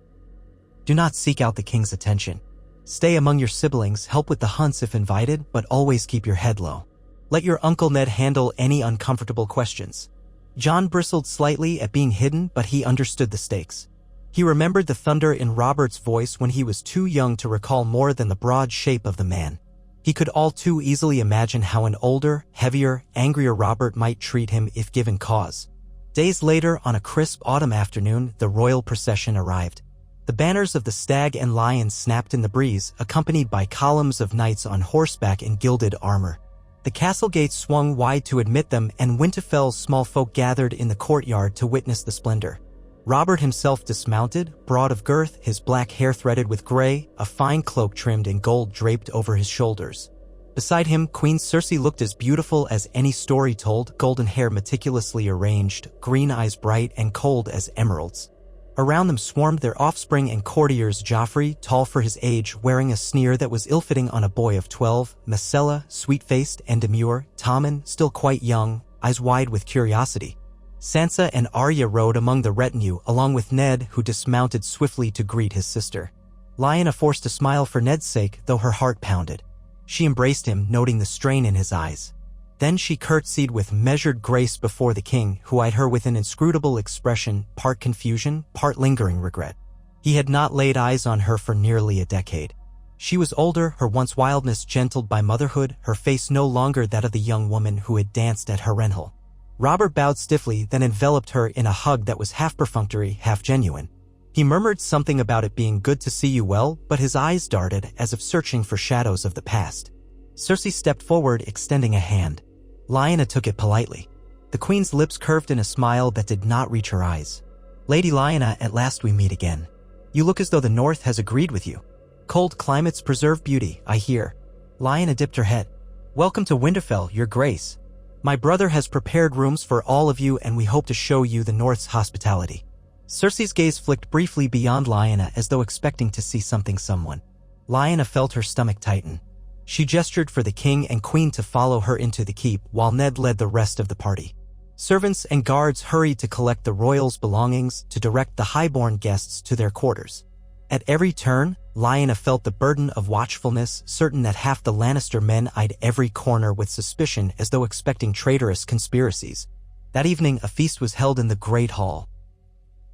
Do not seek out the king's attention. Stay among your siblings, help with the hunts if invited, but always keep your head low. Let your Uncle Ned handle any uncomfortable questions. Jon bristled slightly at being hidden, but he understood the stakes. He remembered the thunder in Robert's voice when he was too young to recall more than the broad shape of the man. He could all too easily imagine how an older, heavier, angrier Robert might treat him if given cause. Days later, on a crisp autumn afternoon, the royal procession arrived. The banners of the stag and lion snapped in the breeze, accompanied by columns of knights on horseback in gilded armor. The castle gates swung wide to admit them, and Winterfell's small folk gathered in the courtyard to witness the splendor. Robert himself dismounted, broad of girth, his black hair threaded with gray, a fine cloak trimmed in gold draped over his shoulders. Beside him, Queen Cersei looked as beautiful as any story told, golden hair meticulously arranged, green eyes bright and cold as emeralds. Around them swarmed their offspring and courtiers, Joffrey, tall for his age, wearing a sneer that was ill-fitting on a boy of 12, Myrcella, sweet-faced and demure, Tommen, still quite young, eyes wide with curiosity. Sansa and Arya rode among the retinue, along with Ned, who dismounted swiftly to greet his sister. Lyanna forced a smile for Ned's sake, though her heart pounded. She embraced him, noting the strain in his eyes. Then she curtsied with measured grace before the king, who eyed her with an inscrutable expression, part confusion, part lingering regret. He had not laid eyes on her for nearly a decade. She was older, her once wildness gentled by motherhood, her face no longer that of the young woman who had danced at Harrenhal. Robert bowed stiffly, then enveloped her in a hug that was half perfunctory, half genuine. He murmured something about it being good to see you well, but his eyes darted, as if searching for shadows of the past. Cersei stepped forward, extending a hand. Lyanna took it politely. The queen's lips curved in a smile that did not reach her eyes. Lady Lyanna, at last we meet again. You look as though the North has agreed with you. Cold climates preserve beauty, I hear. Lyanna dipped her head. Welcome to Winterfell, your grace. My brother has prepared rooms for all of you, and we hope to show you the North's hospitality. Cersei's gaze flicked briefly beyond Lyanna, as though expecting to see someone. Lyanna felt her stomach tighten. She gestured for the king and queen to follow her into the keep, while Ned led the rest of the party. Servants and guards hurried to collect the royals' belongings, to direct the highborn guests to their quarters. At every turn, Lyanna felt the burden of watchfulness, certain that half the Lannister men eyed every corner with suspicion, as though expecting traitorous conspiracies. That evening, a feast was held in the Great Hall.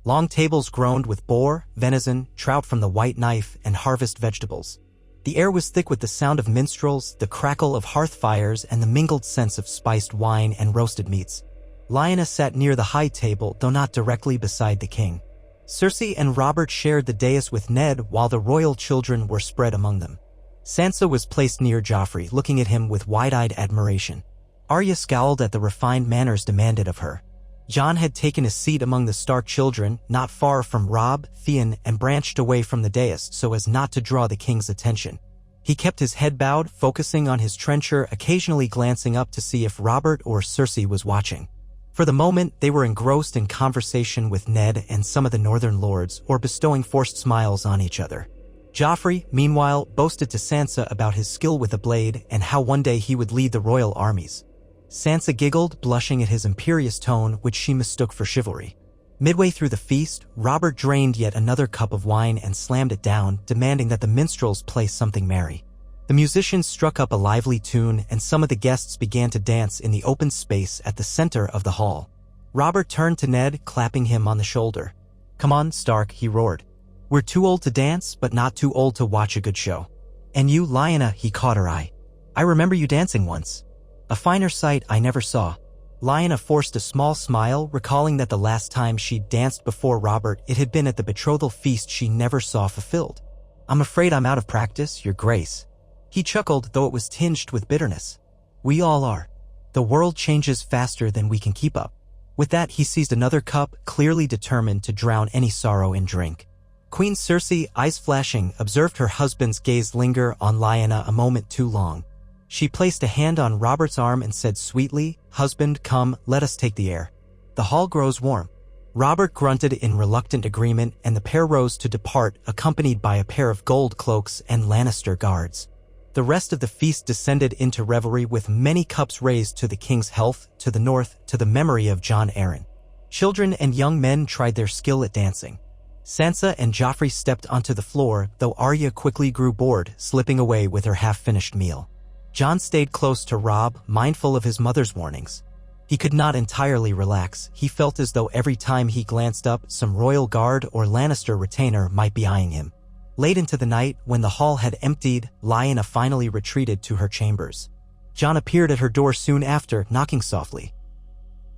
Long tables groaned with boar, venison, trout from the White Knife, and harvest vegetables. The air was thick with the sound of minstrels, the crackle of hearth fires, and the mingled scents of spiced wine and roasted meats. Lyanna sat near the high table, though not directly beside the king. Cersei and Robert shared the dais with Ned, while the royal children were spread among them. Sansa was placed near Joffrey, looking at him with wide-eyed admiration. Arya scowled at the refined manners demanded of her. Jon had taken a seat among the Stark children, not far from Robb, Theon, and branched away from the dais so as not to draw the king's attention. He kept his head bowed, focusing on his trencher, occasionally glancing up to see if Robert or Cersei was watching. For the moment, they were engrossed in conversation with Ned and some of the northern lords, or bestowing forced smiles on each other. Joffrey, meanwhile, boasted to Sansa about his skill with a blade and how one day he would lead the royal armies. Sansa giggled, blushing at his imperious tone, which she mistook for chivalry. Midway through the feast, Robert drained yet another cup of wine and slammed it down, demanding that the minstrels play something merry. The musicians struck up a lively tune, and some of the guests began to dance in the open space at the center of the hall. Robert turned to Ned, clapping him on the shoulder. "Come on, Stark," he roared. "We're too old to dance, but not too old to watch a good show. And you, Lyanna," he caught her eye. "I remember you dancing once. A finer sight I never saw." Lyanna forced a small smile, recalling that the last time she'd danced before Robert, it had been at the betrothal feast she never saw fulfilled. "I'm afraid I'm out of practice, your grace." He chuckled, though it was tinged with bitterness. "We all are. The world changes faster than we can keep up." With that, he seized another cup, clearly determined to drown any sorrow in drink. Queen Cersei, eyes flashing, observed her husband's gaze linger on Lyanna a moment too long. She placed a hand on Robert's arm and said sweetly, "Husband, come, let us take the air. The hall grows warm." Robert grunted in reluctant agreement, and the pair rose to depart, accompanied by a pair of gold cloaks and Lannister guards. The rest of the feast descended into revelry, with many cups raised to the king's health, to the north, to the memory of Jon Arryn. Children and young men tried their skill at dancing. Sansa and Joffrey stepped onto the floor, though Arya quickly grew bored, slipping away with her half-finished meal. Jon stayed close to Robb, mindful of his mother's warnings. He could not entirely relax. He felt as though every time he glanced up, some royal guard or Lannister retainer might be eyeing him. Late into the night, when the hall had emptied, Lyanna finally retreated to her chambers. Jon appeared at her door soon after, knocking softly.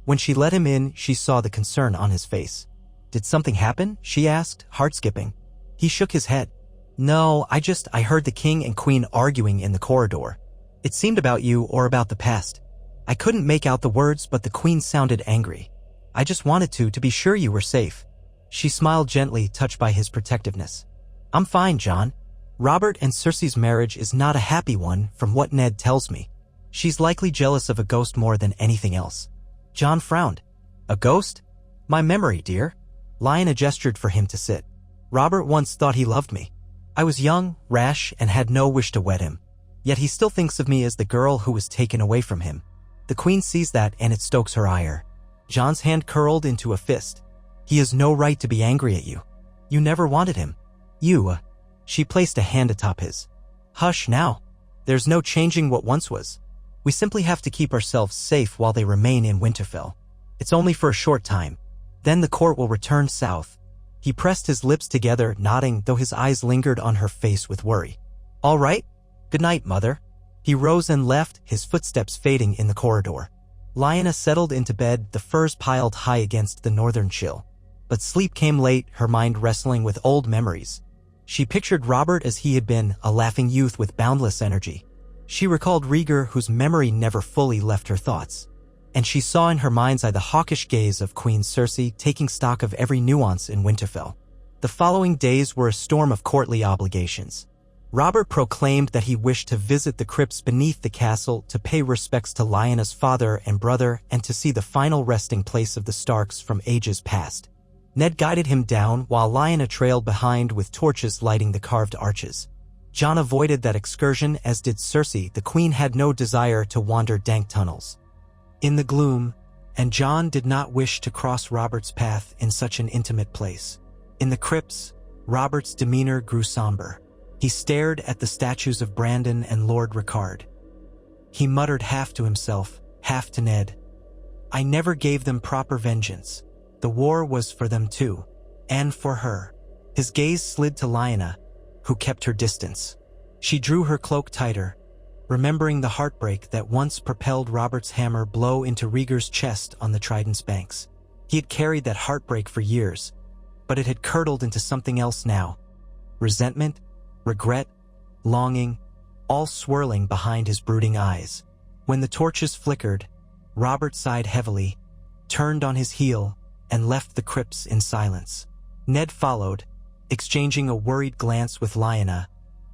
When she let him in, she saw the concern on his face. "Did something happen?" she asked, heart skipping. He shook his head. "No, I heard the king and queen arguing in the corridor. It seemed about you or about the past. I couldn't make out the words, but the queen sounded angry. I just wanted to be sure you were safe." She smiled gently, touched by his protectiveness. "I'm fine, Jon. Robert and Cersei's marriage is not a happy one from what Ned tells me. She's likely jealous of a ghost more than anything else. Jon frowned. A ghost? My memory, dear. Lyanna gestured for him to sit. Robert once thought he loved me. I was young, rash, and had no wish to wed him. Yet he still thinks of me as the girl who was taken away from him. The queen sees that and it stokes her ire. Jon's hand curled into a fist. He has no right to be angry at you. You never wanted him. She placed a hand atop his. Hush now. There's no changing what once was. We simply have to keep ourselves safe while they remain in Winterfell. It's only for a short time. Then the court will return south. He pressed his lips together, nodding, though his eyes lingered on her face with worry. All right. Good night, mother. He rose and left, his footsteps fading in the corridor. Lyanna settled into bed, the furs piled high against the northern chill. But sleep came late, her mind wrestling with old memories. She pictured Robert as he had been, a laughing youth with boundless energy. She recalled Rhaegar, whose memory never fully left her thoughts. And she saw in her mind's eye the hawkish gaze of Queen Cersei, taking stock of every nuance in Winterfell. The following days were a storm of courtly obligations. Robert proclaimed that he wished to visit the crypts beneath the castle to pay respects to Lyanna's father and brother and to see the final resting place of the Starks from ages past. Ned guided him down while Lyanna trailed behind with torches lighting the carved arches. Jon avoided that excursion, as did Cersei. The queen had no desire to wander dank tunnels in the gloom, and Jon did not wish to cross Robert's path in such an intimate place. In the crypts, Robert's demeanor grew somber. He stared at the statues of Brandon and Lord Rickard. He muttered half to himself, half to Ned. I never gave them proper vengeance. The war was for them too, and for her. His gaze slid to Lyanna, who kept her distance. She drew her cloak tighter, remembering the heartbreak that once propelled Robert's hammer blow into Rhaegar's chest on the Trident's banks. He had carried that heartbreak for years, but it had curdled into something else now. Resentment, regret, longing, all swirling behind his brooding eyes. When the torches flickered, Robert sighed heavily, turned on his heel, and left the crypts in silence. Ned followed, exchanging a worried glance with Lyanna,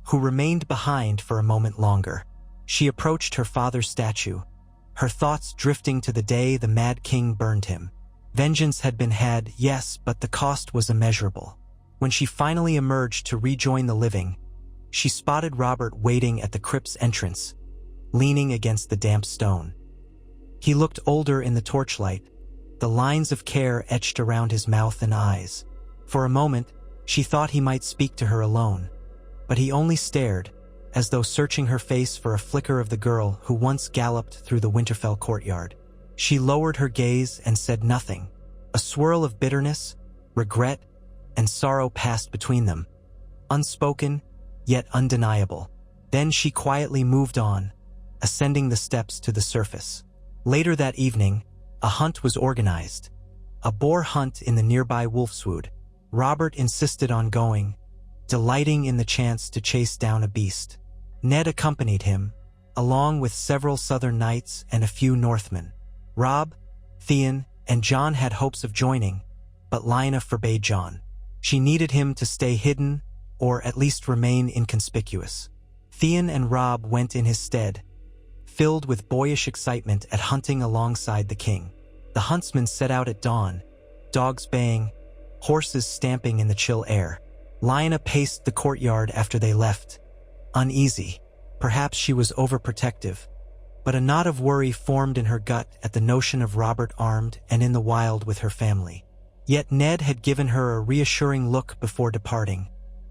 who remained behind for a moment longer. She approached her father's statue, her thoughts drifting to the day the Mad King burned him. Vengeance had been had, yes, but the cost was immeasurable. When she finally emerged to rejoin the living, she spotted Robert waiting at the crypt's entrance, leaning against the damp stone. He looked older in the torchlight, the lines of care etched around his mouth and eyes. For a moment, she thought he might speak to her alone, but he only stared, as though searching her face for a flicker of the girl who once galloped through the Winterfell courtyard. She lowered her gaze and said nothing. A swirl of bitterness, regret, and sorrow passed between them, unspoken, yet undeniable. Then she quietly moved on, ascending the steps to the surface. Later that evening, a hunt was organized. A boar hunt in the nearby Wolfswood. Robert insisted on going, delighting in the chance to chase down a beast. Ned accompanied him, along with several southern knights and a few Northmen. Robb, Theon, and Jon had hopes of joining, but Lyanna forbade Jon. She needed him to stay hidden, or at least remain inconspicuous. Theon and Robb went in his stead, filled with boyish excitement at hunting alongside the king. The huntsmen set out at dawn, dogs baying, horses stamping in the chill air. Lyanna paced the courtyard after they left, uneasy. Perhaps she was overprotective, but a knot of worry formed in her gut at the notion of Robert armed and in the wild with her family. Yet Ned had given her a reassuring look before departing,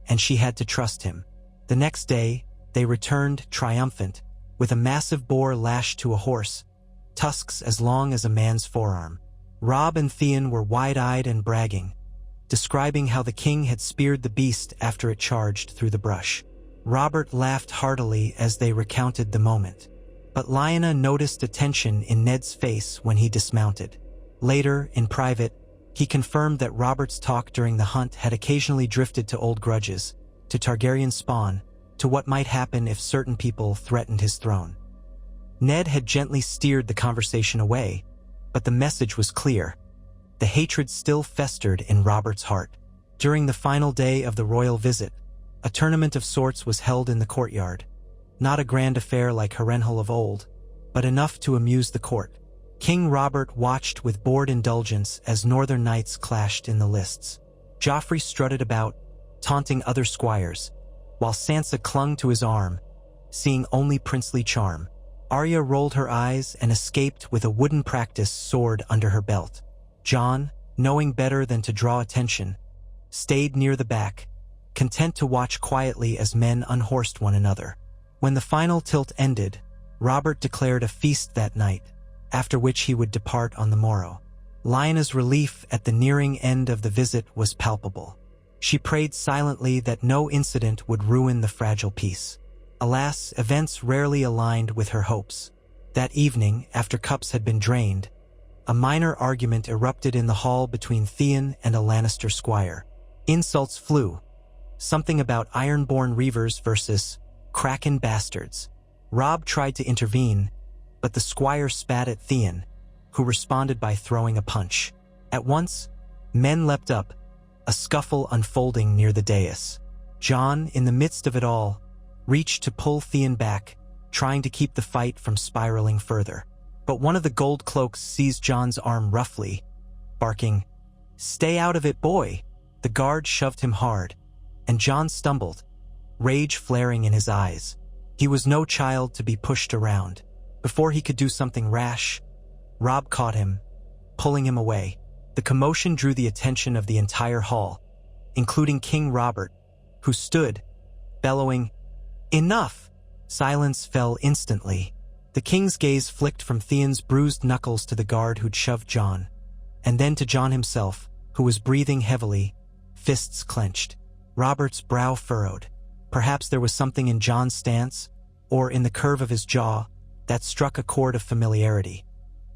and she had to trust him. The next day, they returned triumphant, with a massive boar lashed to a horse, tusks as long as a man's forearm. Robb and Theon were wide-eyed and bragging, describing how the king had speared the beast after it charged through the brush. Robert laughed heartily as they recounted the moment, but Lyanna noticed a tension in Ned's face when he dismounted. Later, in private, he confirmed that Robert's talk during the hunt had occasionally drifted to old grudges, to Targaryen spawn, to what might happen if certain people threatened his throne. Ned had gently steered the conversation away, but the message was clear. The hatred still festered in Robert's heart. During the final day of the royal visit, A tournament of sorts was held in the courtyard. Not a grand affair like Harrenhal of old, but enough to amuse the court. King Robert watched with bored indulgence as northern knights clashed in the lists. Joffrey strutted about, taunting other squires, while Sansa clung to his arm, seeing only princely charm. Arya rolled her eyes and escaped with a wooden practice sword under her belt. Jon, knowing better than to draw attention, stayed near the back, content to watch quietly as men unhorsed one another. When the final tilt ended, Robert declared a feast that night, after which he would depart on the morrow. Lyanna's relief at the nearing end of the visit was palpable. She prayed silently that no incident would ruin the fragile peace. Alas, events rarely aligned with her hopes. That evening, after cups had been drained, a minor argument erupted in the hall between Theon and a Lannister squire. Insults flew. Something about iron-born reavers versus kraken bastards. Robb tried to intervene, but the squire spat at Theon, who responded by throwing a punch. At once, men leapt up, a scuffle unfolding near the dais. Jon, in the midst of it all, reached to pull Theon back, trying to keep the fight from spiraling further. But one of the gold cloaks seized Jon's arm roughly, barking, "Stay out of it, boy!" The guard shoved him hard, and Jon stumbled, rage flaring in his eyes. He was no child to be pushed around. Before he could do something rash, Robb caught him, pulling him away. The commotion drew the attention of the entire hall, including King Robert, who stood, bellowing, "Enough!" Silence fell instantly. The king's gaze flicked from Theon's bruised knuckles to the guard who'd shoved Jon, and then to Jon himself, who was breathing heavily, fists clenched. Robert's brow furrowed. Perhaps there was something in Jon's stance, or in the curve of his jaw, that struck a chord of familiarity.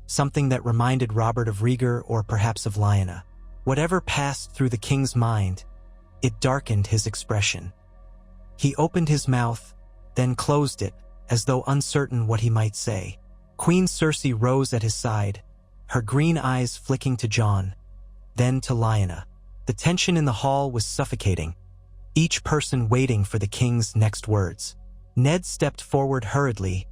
Something that reminded Robert of Rhaegar or perhaps of Lyanna. Whatever passed through the king's mind, it darkened his expression. He opened his mouth, then closed it, as though uncertain what he might say. Queen Cersei rose at his side, her green eyes flicking to Jon, then to Lyanna. The tension in the hall was suffocating, each person waiting for the king's next words. Ned stepped forward hurriedly,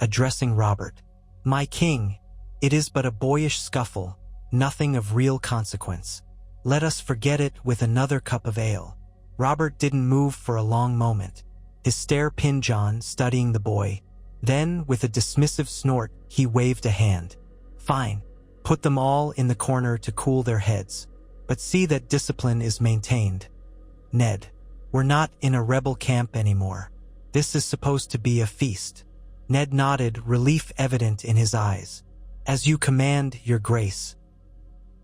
addressing Robert. "My king, it is but a boyish scuffle, nothing of real consequence. Let us forget it with another cup of ale." Robert didn't move for a long moment. His stare pinned Jon, studying the boy. Then, with a dismissive snort, he waved a hand. "Fine. Put them all in the corner to cool their heads. But see that discipline is maintained. Ned, we're not in a rebel camp anymore. This is supposed to be a feast." Ned nodded, relief evident in his eyes. "As you command, your grace."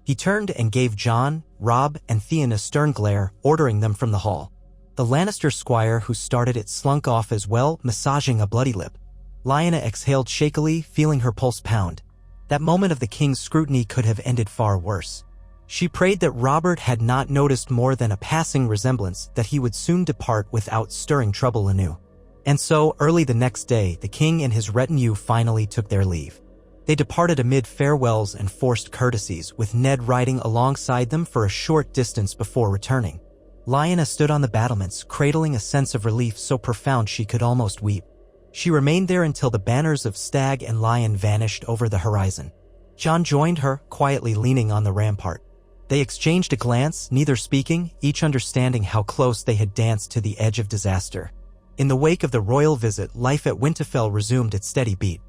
He turned and gave Jon, Robb, and Theon a stern glare, ordering them from the hall. The Lannister squire who started it slunk off as well, massaging a bloody lip. Lyanna exhaled shakily, feeling her pulse pound. That moment of the king's scrutiny could have ended far worse. She prayed that Robert had not noticed more than a passing resemblance, that he would soon depart without stirring trouble anew. And so, early the next day, the king and his retinue finally took their leave. They departed amid farewells and forced courtesies, with Ned riding alongside them for a short distance before returning. Lyanna stood on the battlements, cradling a sense of relief so profound she could almost weep. She remained there until the banners of stag and lion vanished over the horizon. Jon joined her, quietly leaning on the rampart. They exchanged a glance, neither speaking, each understanding how close they had danced to the edge of disaster. In the wake of the royal visit, life at Winterfell resumed its steady beat.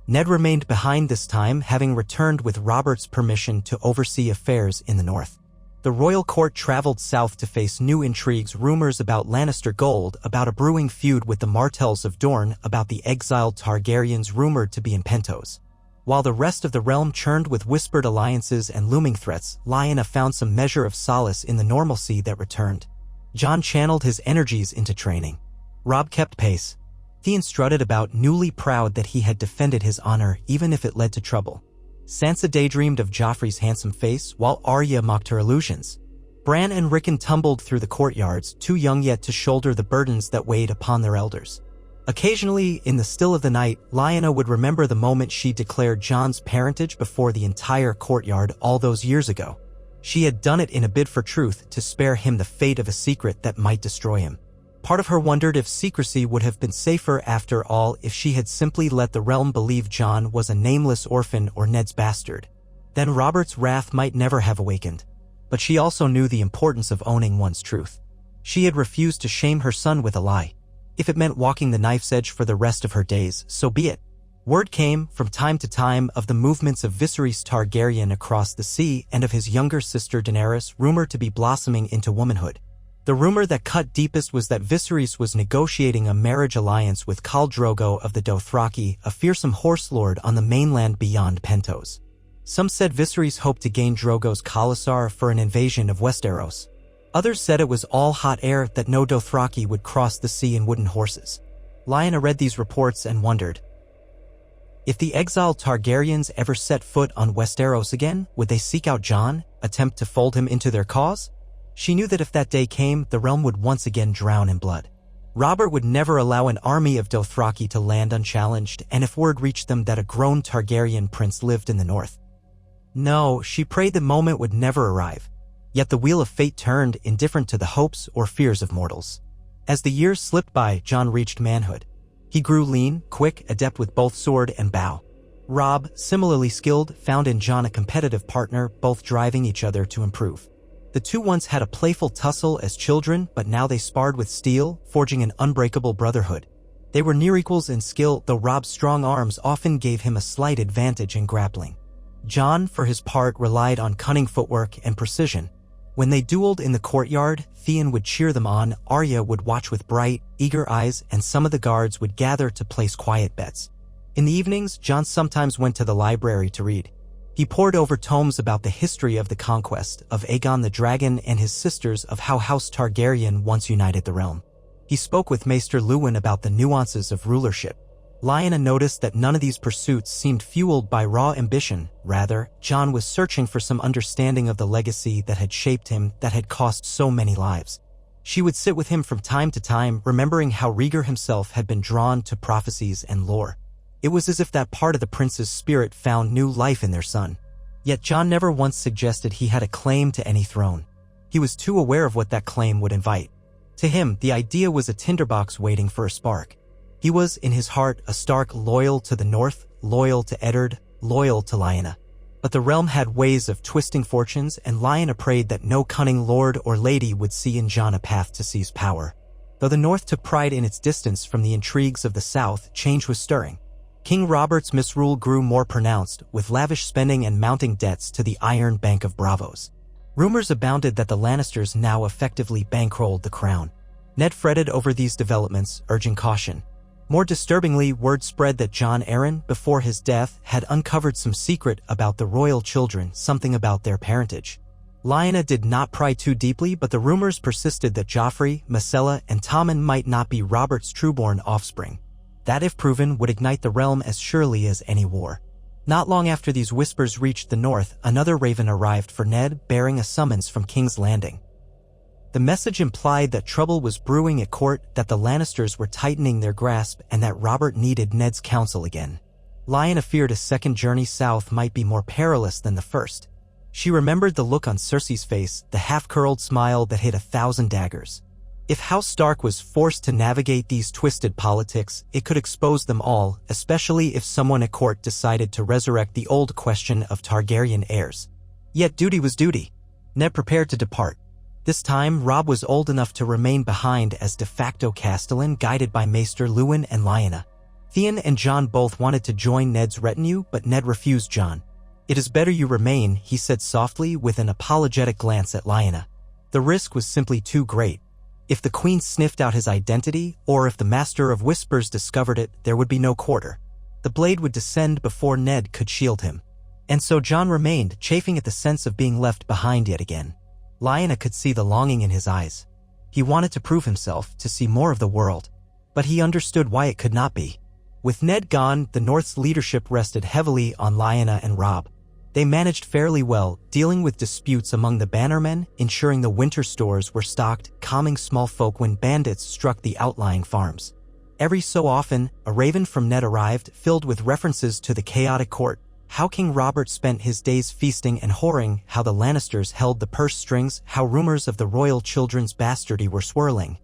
Ned remained behind this time, having returned with Robert's permission to oversee affairs in the north. The royal court traveled south to face new intrigues, rumors about Lannister gold, about a brewing feud with the Martells of Dorne, about the exiled Targaryens rumored to be in Pentos. While the rest of the realm churned with whispered alliances and looming threats, Lyanna found some measure of solace in the normalcy that returned. Jon channeled his energies into training. Robb kept pace. Theon strutted about, newly proud that he had defended his honor even if it led to trouble. Sansa daydreamed of Joffrey's handsome face, while Arya mocked her illusions. Bran and Rickon tumbled through the courtyards, too young yet to shoulder the burdens that weighed upon their elders. Occasionally, in the still of the night, Lyanna would remember the moment she declared Jon's parentage before the entire courtyard all those years ago. She had done it in a bid for truth, to spare him the fate of a secret that might destroy him. Part of her wondered if secrecy would have been safer after all if she had simply let the realm believe Jon was a nameless orphan or Ned's bastard. Then Robert's wrath might never have awakened. But she also knew the importance of owning one's truth. She had refused to shame her son with a lie. If it meant walking the knife's edge for the rest of her days, so be it. Word came, from time to time, of the movements of Viserys Targaryen across the sea and of his younger sister Daenerys, rumored to be blossoming into womanhood. The rumor that cut deepest was that Viserys was negotiating a marriage alliance with Khal Drogo of the Dothraki, a fearsome horse lord on the mainland beyond Pentos. Some said Viserys hoped to gain Drogo's Khalasar for an invasion of Westeros. Others said it was all hot air, that no Dothraki would cross the sea in wooden horses. Lyanna read these reports and wondered. If the exiled Targaryens ever set foot on Westeros again, would they seek out Jon, attempt to fold him into their cause? She knew that if that day came, the realm would once again drown in blood. Robert would never allow an army of Dothraki to land unchallenged, and if word reached them that a grown Targaryen prince lived in the north. No, she prayed the moment would never arrive. Yet the wheel of fate turned, indifferent to the hopes or fears of mortals. As the years slipped by, Jon reached manhood. He grew lean, quick, adept with both sword and bow. Robb, similarly skilled, found in Jon a competitive partner, both driving each other to improve. The two once had a playful tussle as children, but now they sparred with steel, forging an unbreakable brotherhood. They were near equals in skill, though Robb's strong arms often gave him a slight advantage in grappling. Jon, for his part, relied on cunning footwork and precision. When they dueled in the courtyard, Theon would cheer them on, Arya would watch with bright, eager eyes, and some of the guards would gather to place quiet bets. In the evenings, Jon sometimes went to the library to read. He pored over tomes about the history of the conquest, of Aegon the Dragon and his sisters, of how House Targaryen once united the realm. He spoke with Maester Luwin about the nuances of rulership. Lyanna noticed that none of these pursuits seemed fueled by raw ambition. Rather, Jon was searching for some understanding of the legacy that had shaped him, that had cost so many lives. She would sit with him from time to time, remembering how Rhaegar himself had been drawn to prophecies and lore. It was as if that part of the prince's spirit found new life in their son. Yet Jon never once suggested he had a claim to any throne. He was too aware of what that claim would invite. To him, the idea was a tinderbox waiting for a spark. He was, in his heart, a Stark, loyal to the north, loyal to Eddard, loyal to Lyanna. But the realm had ways of twisting fortunes, and Lyanna prayed that no cunning lord or lady would see in Jon a path to seize power. Though the north took pride in its distance from the intrigues of the south, change was stirring. King Robert's misrule grew more pronounced, with lavish spending and mounting debts to the Iron Bank of Bravos. Rumors abounded that the Lannisters now effectively bankrolled the crown. Ned fretted over these developments, urging caution. More disturbingly, word spread that Jon Arryn, before his death, had uncovered some secret about the royal children, something about their parentage. Lyanna did not pry too deeply, but the rumors persisted that Joffrey, Myrcella, and Tommen might not be Robert's trueborn offspring. That, if proven, would ignite the realm as surely as any war. Not long after these whispers reached the north, another raven arrived for Ned, bearing a summons from King's Landing. The message implied that trouble was brewing at court, that the Lannisters were tightening their grasp, and that Robert needed Ned's counsel again. Lyanna feared a second journey south might be more perilous than the first. She remembered the look on Cersei's face, the half-curled smile that hid 1,000 daggers. If House Stark was forced to navigate these twisted politics, it could expose them all, especially if someone at court decided to resurrect the old question of Targaryen heirs. Yet duty was duty. Ned prepared to depart. This time, Robb was old enough to remain behind as de facto castellan, guided by Maester Luwin and Lyanna. Theon and Jon both wanted to join Ned's retinue, but Ned refused Jon. "It is better you remain," he said softly with an apologetic glance at Lyanna. The risk was simply too great. If the Queen sniffed out his identity, or if the Master of Whispers discovered it, there would be no quarter. The blade would descend before Ned could shield him. And so Jon remained, chafing at the sense of being left behind yet again. Lyanna could see the longing in his eyes. He wanted to prove himself, to see more of the world. But he understood why it could not be. With Ned gone, the North's leadership rested heavily on Lyanna and Robb. They managed fairly well, dealing with disputes among the bannermen, ensuring the winter stores were stocked, calming small folk when bandits struck the outlying farms. Every so often, a raven from Ned arrived, filled with references to the chaotic court, how King Robert spent his days feasting and whoring, how the Lannisters held the purse strings, how rumors of the royal children's bastardy were swirling,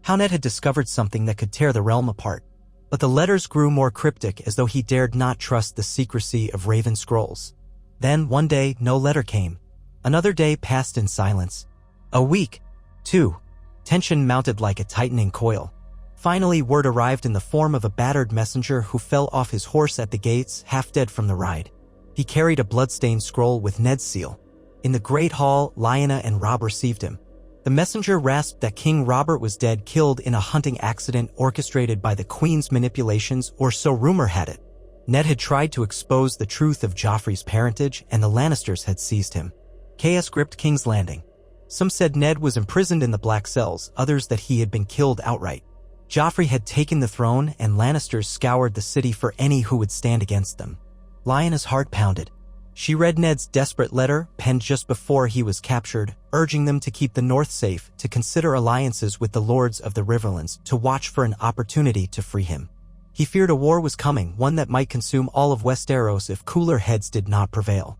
how Ned had discovered something that could tear the realm apart. But the letters grew more cryptic, as though he dared not trust the secrecy of Raven scrolls. Then, one day, no letter came. Another day passed in silence. A week. 2. Tension mounted like a tightening coil. Finally, word arrived in the form of a battered messenger who fell off his horse at the gates, half dead from the ride. He carried a blood-stained scroll with Ned's seal. In the great hall, Lyanna and Robb received him. The messenger rasped that King Robert was dead, killed in a hunting accident orchestrated by the Queen's manipulations, or so rumor had it. Ned had tried to expose the truth of Joffrey's parentage, and the Lannisters had seized him. Chaos gripped King's Landing. Some said Ned was imprisoned in the Black Cells, others that he had been killed outright. Joffrey had taken the throne, and Lannisters scoured the city for any who would stand against them. Lyanna's heart pounded. She read Ned's desperate letter, penned just before he was captured, urging them to keep the North safe, to consider alliances with the lords of the Riverlands, to watch for an opportunity to free him. He feared a war was coming, one that might consume all of Westeros if cooler heads did not prevail.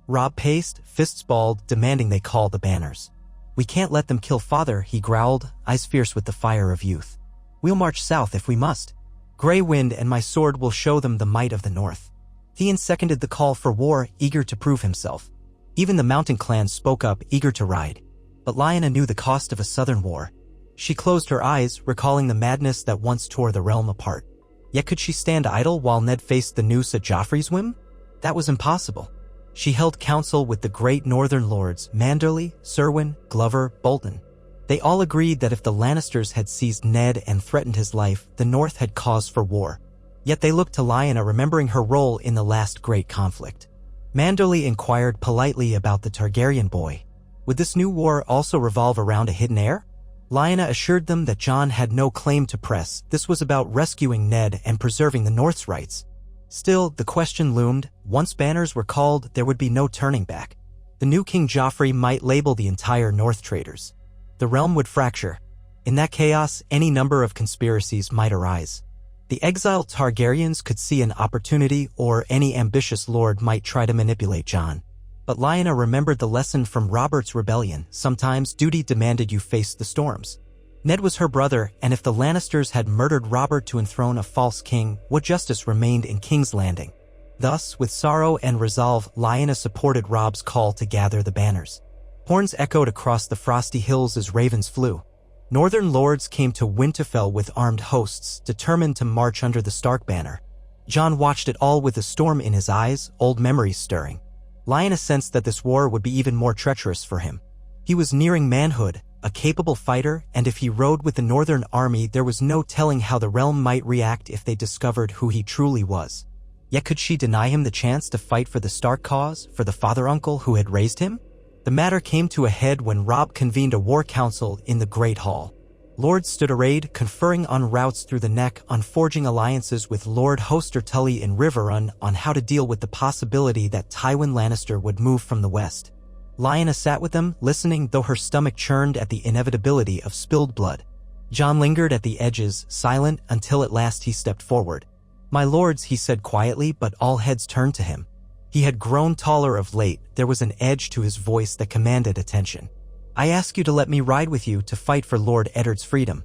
Robb paced, fists balled, demanding they call the banners. "We can't let them kill father," he growled, eyes fierce with the fire of youth. "We'll march south if we must. Grey wind and my sword will show them the might of the North." Theon seconded the call for war, eager to prove himself. Even the mountain clans spoke up, eager to ride. But Lyanna knew the cost of a southern war. She closed her eyes, recalling the madness that once tore the realm apart. Yet could she stand idle while Ned faced the noose at Joffrey's whim? That was impossible. She held counsel with the great northern lords, Manderly, Serwyn, Glover, Bolton. They all agreed that if the Lannisters had seized Ned and threatened his life, the North had cause for war. Yet they looked to Lyanna, remembering her role in the last great conflict. Manderly inquired politely about the Targaryen boy. Would this new war also revolve around a hidden heir? Lyanna assured them that Jon had no claim to press. This was about rescuing Ned and preserving the North's rights. Still, the question loomed. Once banners were called, there would be no turning back. The new King Joffrey might label the entire North traitors. The realm would fracture. In that chaos, any number of conspiracies might arise. The exiled Targaryens could see an opportunity, or any ambitious lord might try to manipulate Jon. But Lyanna remembered the lesson from Robert's rebellion. Sometimes duty demanded you face the storms. Ned was her brother, and if the Lannisters had murdered Robert to enthrone a false king, what justice remained in King's Landing? Thus, with sorrow and resolve, Lyanna supported Robb's call to gather the banners. Horns echoed across the frosty hills as ravens flew. Northern lords came to Winterfell with armed hosts, determined to march under the Stark banner. Jon watched it all with a storm in his eyes, old memories stirring. Lyanna sensed that this war would be even more treacherous for him. He was nearing manhood, a capable fighter, and if he rode with the Northern army, there was no telling how the realm might react if they discovered who he truly was. Yet could she deny him the chance to fight for the Stark cause, for the father-uncle who had raised him? The matter came to a head when Robb convened a war council in the Great Hall. Lords stood arrayed, conferring on routes through the Neck, on forging alliances with Lord Hoster Tully in Riverrun, on how to deal with the possibility that Tywin Lannister would move from the west. Lyanna sat with them, listening, though her stomach churned at the inevitability of spilled blood. Jon lingered at the edges, silent, until at last he stepped forward. "My lords," he said quietly, but all heads turned to him. He had grown taller of late. There was an edge to his voice that commanded attention. "I ask you to let me ride with you to fight for Lord Eddard's freedom."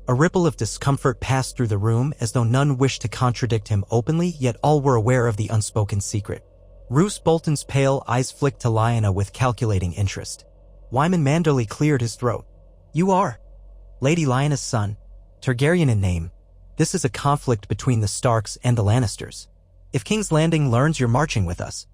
A ripple of discomfort passed through the room, as though none wished to contradict him openly, yet all were aware of the unspoken secret. Roose Bolton's pale eyes flicked to Lyanna with calculating interest. Wyman Manderly cleared his throat. "You are Lady Lyanna's son, Targaryen in name. This is a conflict between the Starks and the Lannisters. If King's Landing learns you're marching with us—"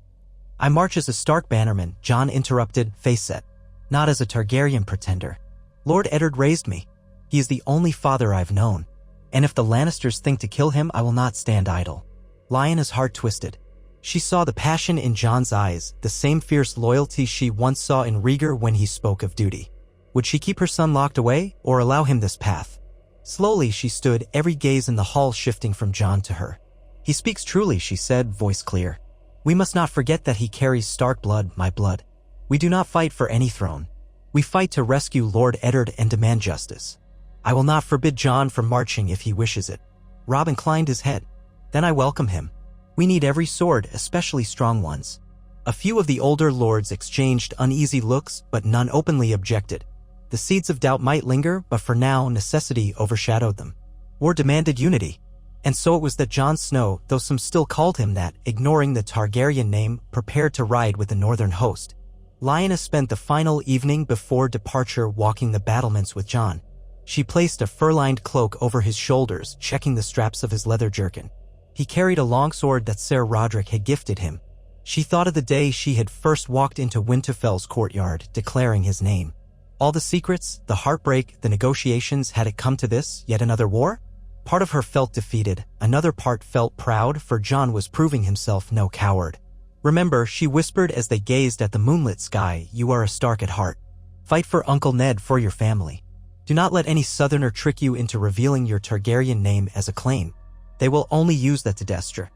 "I march as a Stark bannerman," Jon interrupted, face set. "Not as a Targaryen pretender. Lord Eddard raised me. He is the only father I've known. And if the Lannisters think to kill him, I will not stand idle." Lyanna's heart twisted. She saw the passion in Jon's eyes, the same fierce loyalty she once saw in Rhaegar when he spoke of duty. Would she keep her son locked away, or allow him this path? Slowly she stood, every gaze in the hall shifting from Jon to her. "He speaks truly," she said, voice clear. "We must not forget that he carries Stark blood, my blood. We do not fight for any throne. We fight to rescue Lord Eddard and demand justice. I will not forbid Jon from marching if he wishes it." Robb inclined his head. "Then I welcome him. We need every sword, especially strong ones." A few of the older lords exchanged uneasy looks, but none openly objected. The seeds of doubt might linger, but for now necessity overshadowed them. War demanded unity. And so it was that Jon Snow, though some still called him that, ignoring the Targaryen name, prepared to ride with the northern host. Lyanna spent the final evening before departure walking the battlements with Jon. She placed a fur-lined cloak over his shoulders, checking the straps of his leather jerkin. He carried a longsword that Ser Roderick had gifted him. She thought of the day she had first walked into Winterfell's courtyard, declaring his name. All the secrets, the heartbreak, the negotiations, had it come to this, yet another war? Part of her felt defeated, another part felt proud, for Jon was proving himself no coward. Remember, she whispered as they gazed at the moonlit sky, you are a Stark at heart. Fight for Uncle Ned, for your family. Do not let any southerner trick you into revealing your Targaryen name as a claim. They will only use that to destroy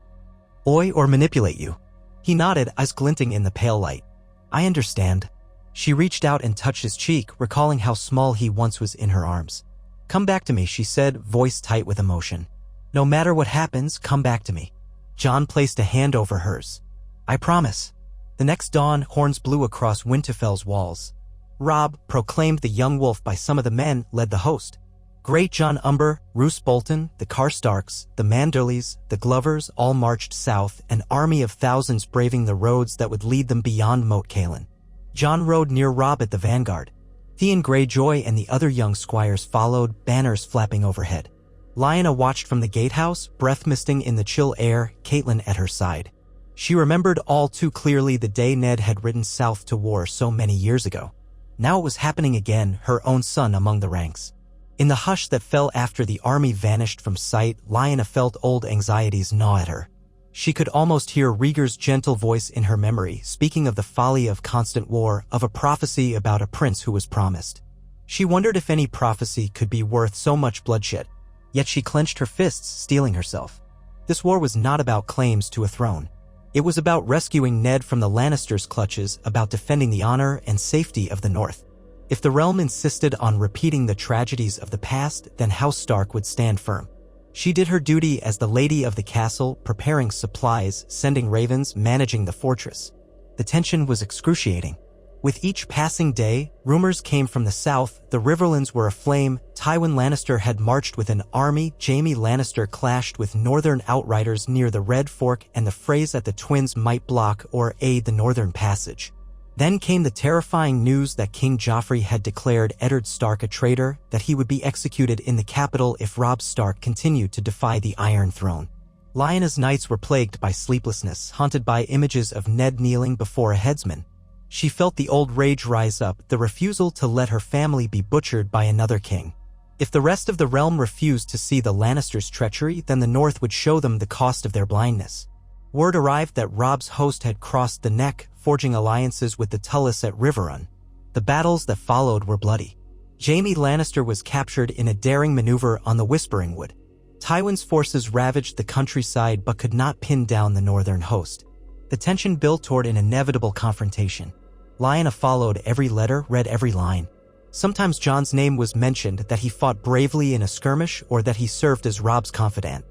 or manipulate you. He nodded, eyes glinting in the pale light. I understand. She reached out and touched his cheek, recalling how small he once was in her arms. Come back to me, she said, voice tight with emotion. No matter what happens, come back to me. Jon placed a hand over hers. I promise. The next dawn, horns blew across Winterfell's walls. Robb, proclaimed the young wolf by some of the men, led the host. Great Jon Umber, Roose Bolton, the Karstarks, the Manderleys, the Glovers all marched south, an army of thousands braving the roads that would lead them beyond Moat Cailin. Jon rode near Robb at the vanguard. Theon Greyjoy and the other young squires followed, banners flapping overhead. Lyanna watched from the gatehouse, breath misting in the chill air, Catelyn at her side. She remembered all too clearly the day Ned had ridden south to war so many years ago. Now it was happening again, her own son among the ranks. In the hush that fell after the army vanished from sight, Lyanna felt old anxieties gnaw at her. She could almost hear Rhaegar's gentle voice in her memory, speaking of the folly of constant war, of a prophecy about a prince who was promised. She wondered if any prophecy could be worth so much bloodshed. Yet she clenched her fists, steeling herself. This war was not about claims to a throne. It was about rescuing Ned from the Lannisters' clutches, about defending the honor and safety of the North. If the realm insisted on repeating the tragedies of the past, then House Stark would stand firm. She did her duty as the lady of the castle, preparing supplies, sending ravens, managing the fortress. The tension was excruciating. With each passing day, rumors came from the south, the Riverlands were aflame, Tywin Lannister had marched with an army, Jaime Lannister clashed with northern outriders near the Red Fork, and the phrase that the twins might block or aid the northern passage. Then came the terrifying news that King Joffrey had declared Eddard Stark a traitor, that he would be executed in the capital if Robb Stark continued to defy the Iron Throne. Lyanna's nights were plagued by sleeplessness, haunted by images of Ned kneeling before a headsman. She felt the old rage rise up, the refusal to let her family be butchered by another king. If the rest of the realm refused to see the Lannisters' treachery, then the North would show them the cost of their blindness. Word arrived that Robb's host had crossed the Neck, forging alliances with the Tullis at Riverrun. The battles that followed were bloody. Jaime Lannister was captured in a daring maneuver on the Whispering Wood. Tywin's forces ravaged the countryside but could not pin down the northern host. The tension built toward an inevitable confrontation. Lyanna followed every letter, read every line. Sometimes Jon's name was mentioned, that he fought bravely in a skirmish or that he served as Robb's confidant.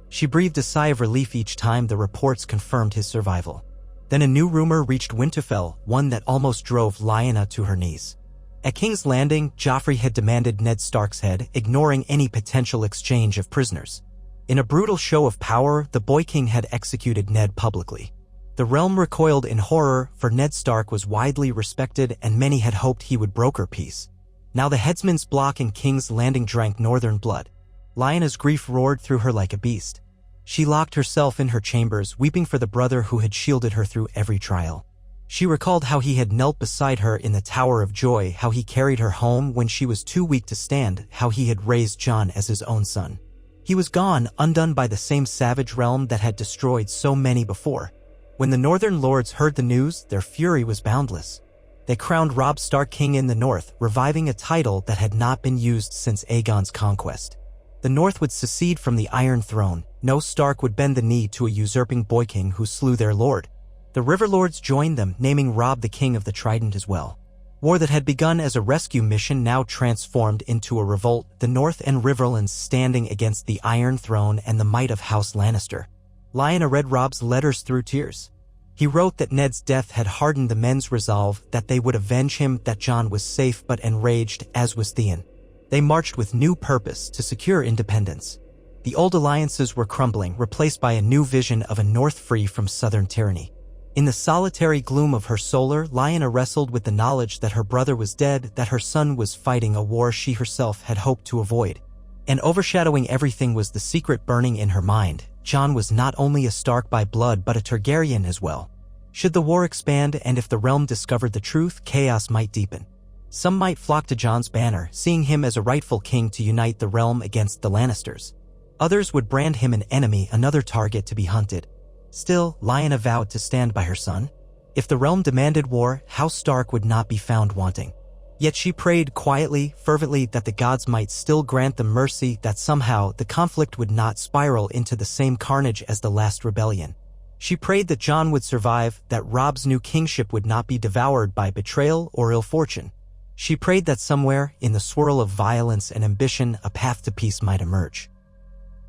She breathed a sigh of relief each time the reports confirmed his survival. Then a new rumor reached Winterfell, one that almost drove Lyanna to her knees. At King's Landing, Joffrey had demanded Ned Stark's head, ignoring any potential exchange of prisoners. In a brutal show of power, the Boy King had executed Ned publicly. The realm recoiled in horror, for Ned Stark was widely respected and many had hoped he would broker peace. Now the headsman's block in King's Landing drank northern blood. Lyanna's grief roared through her like a beast. She locked herself in her chambers, weeping for the brother who had shielded her through every trial. She recalled how he had knelt beside her in the Tower of Joy, how he carried her home when she was too weak to stand, how he had raised Jon as his own son. He was gone, undone by the same savage realm that had destroyed so many before. When the Northern Lords heard the news, their fury was boundless. They crowned Robb Stark king in the North, reviving a title that had not been used since Aegon's conquest. The North would secede from the Iron Throne. No Stark would bend the knee to a usurping Boy King who slew their lord. The Riverlords joined them, naming Robb the King of the Trident as well. War that had begun as a rescue mission now transformed into a revolt, the North and Riverlands standing against the Iron Throne and the might of House Lannister. Lyanna read Robb's letters through tears. He wrote that Ned's death had hardened the men's resolve, that they would avenge him, that Jon was safe but enraged, as was Theon. They marched with new purpose to secure independence. The old alliances were crumbling, replaced by a new vision of a north free from southern tyranny. In the solitary gloom of her soul, Lyanna wrestled with the knowledge that her brother was dead, that her son was fighting a war she herself had hoped to avoid. And overshadowing everything was the secret burning in her mind: Jon was not only a Stark by blood but a Targaryen as well. Should the war expand, and if the realm discovered the truth, chaos might deepen. Some might flock to Jon's banner, seeing him as a rightful king to unite the realm against the Lannisters. Others would brand him an enemy, another target to be hunted. Still, Lyanna vowed to stand by her son. If the realm demanded war, House Stark would not be found wanting. Yet she prayed quietly, fervently, that the gods might still grant them mercy, that somehow the conflict would not spiral into the same carnage as the last rebellion. She prayed that Jon would survive, that Robb's new kingship would not be devoured by betrayal or ill fortune. She prayed that somewhere, in the swirl of violence and ambition, a path to peace might emerge.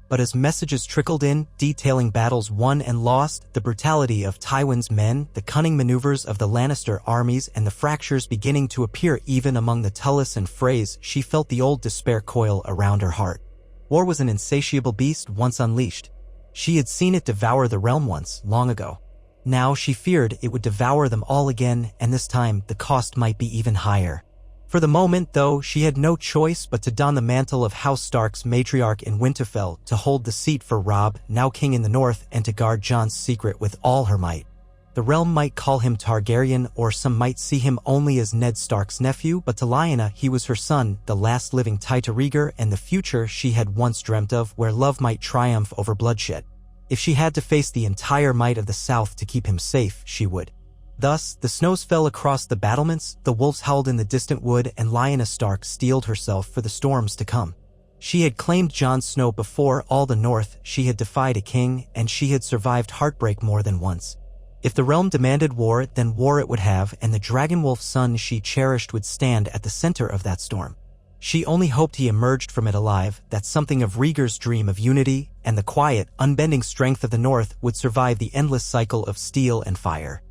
But as messages trickled in, detailing battles won and lost, the brutality of Tywin's men, the cunning maneuvers of the Lannister armies, and the fractures beginning to appear even among the Tullis and Freys, she felt the old despair coil around her heart. War was an insatiable beast once unleashed. She had seen it devour the realm once, long ago. Now she feared it would devour them all again, and this time the cost might be even higher. For the moment, though, she had no choice but to don the mantle of House Stark's matriarch in Winterfell, to hold the seat for Robb, now king in the north, and to guard Jon's secret with all her might. The realm might call him Targaryen, or some might see him only as Ned Stark's nephew, but to Lyanna he was her son, the last living Rhaegar, and the future she had once dreamt of, where love might triumph over bloodshed. If she had to face the entire might of the South to keep him safe, she would. Thus, the snows fell across the battlements, the wolves howled in the distant wood, and Lyanna Stark steeled herself for the storms to come. She had claimed Jon Snow before all the North, she had defied a king, and she had survived heartbreak more than once. If the realm demanded war, then war it would have, and the Dragonwolf son she cherished would stand at the center of that storm. She only hoped he emerged from it alive, that something of Rhaegar's dream of unity, and the quiet, unbending strength of the North would survive the endless cycle of steel and fire.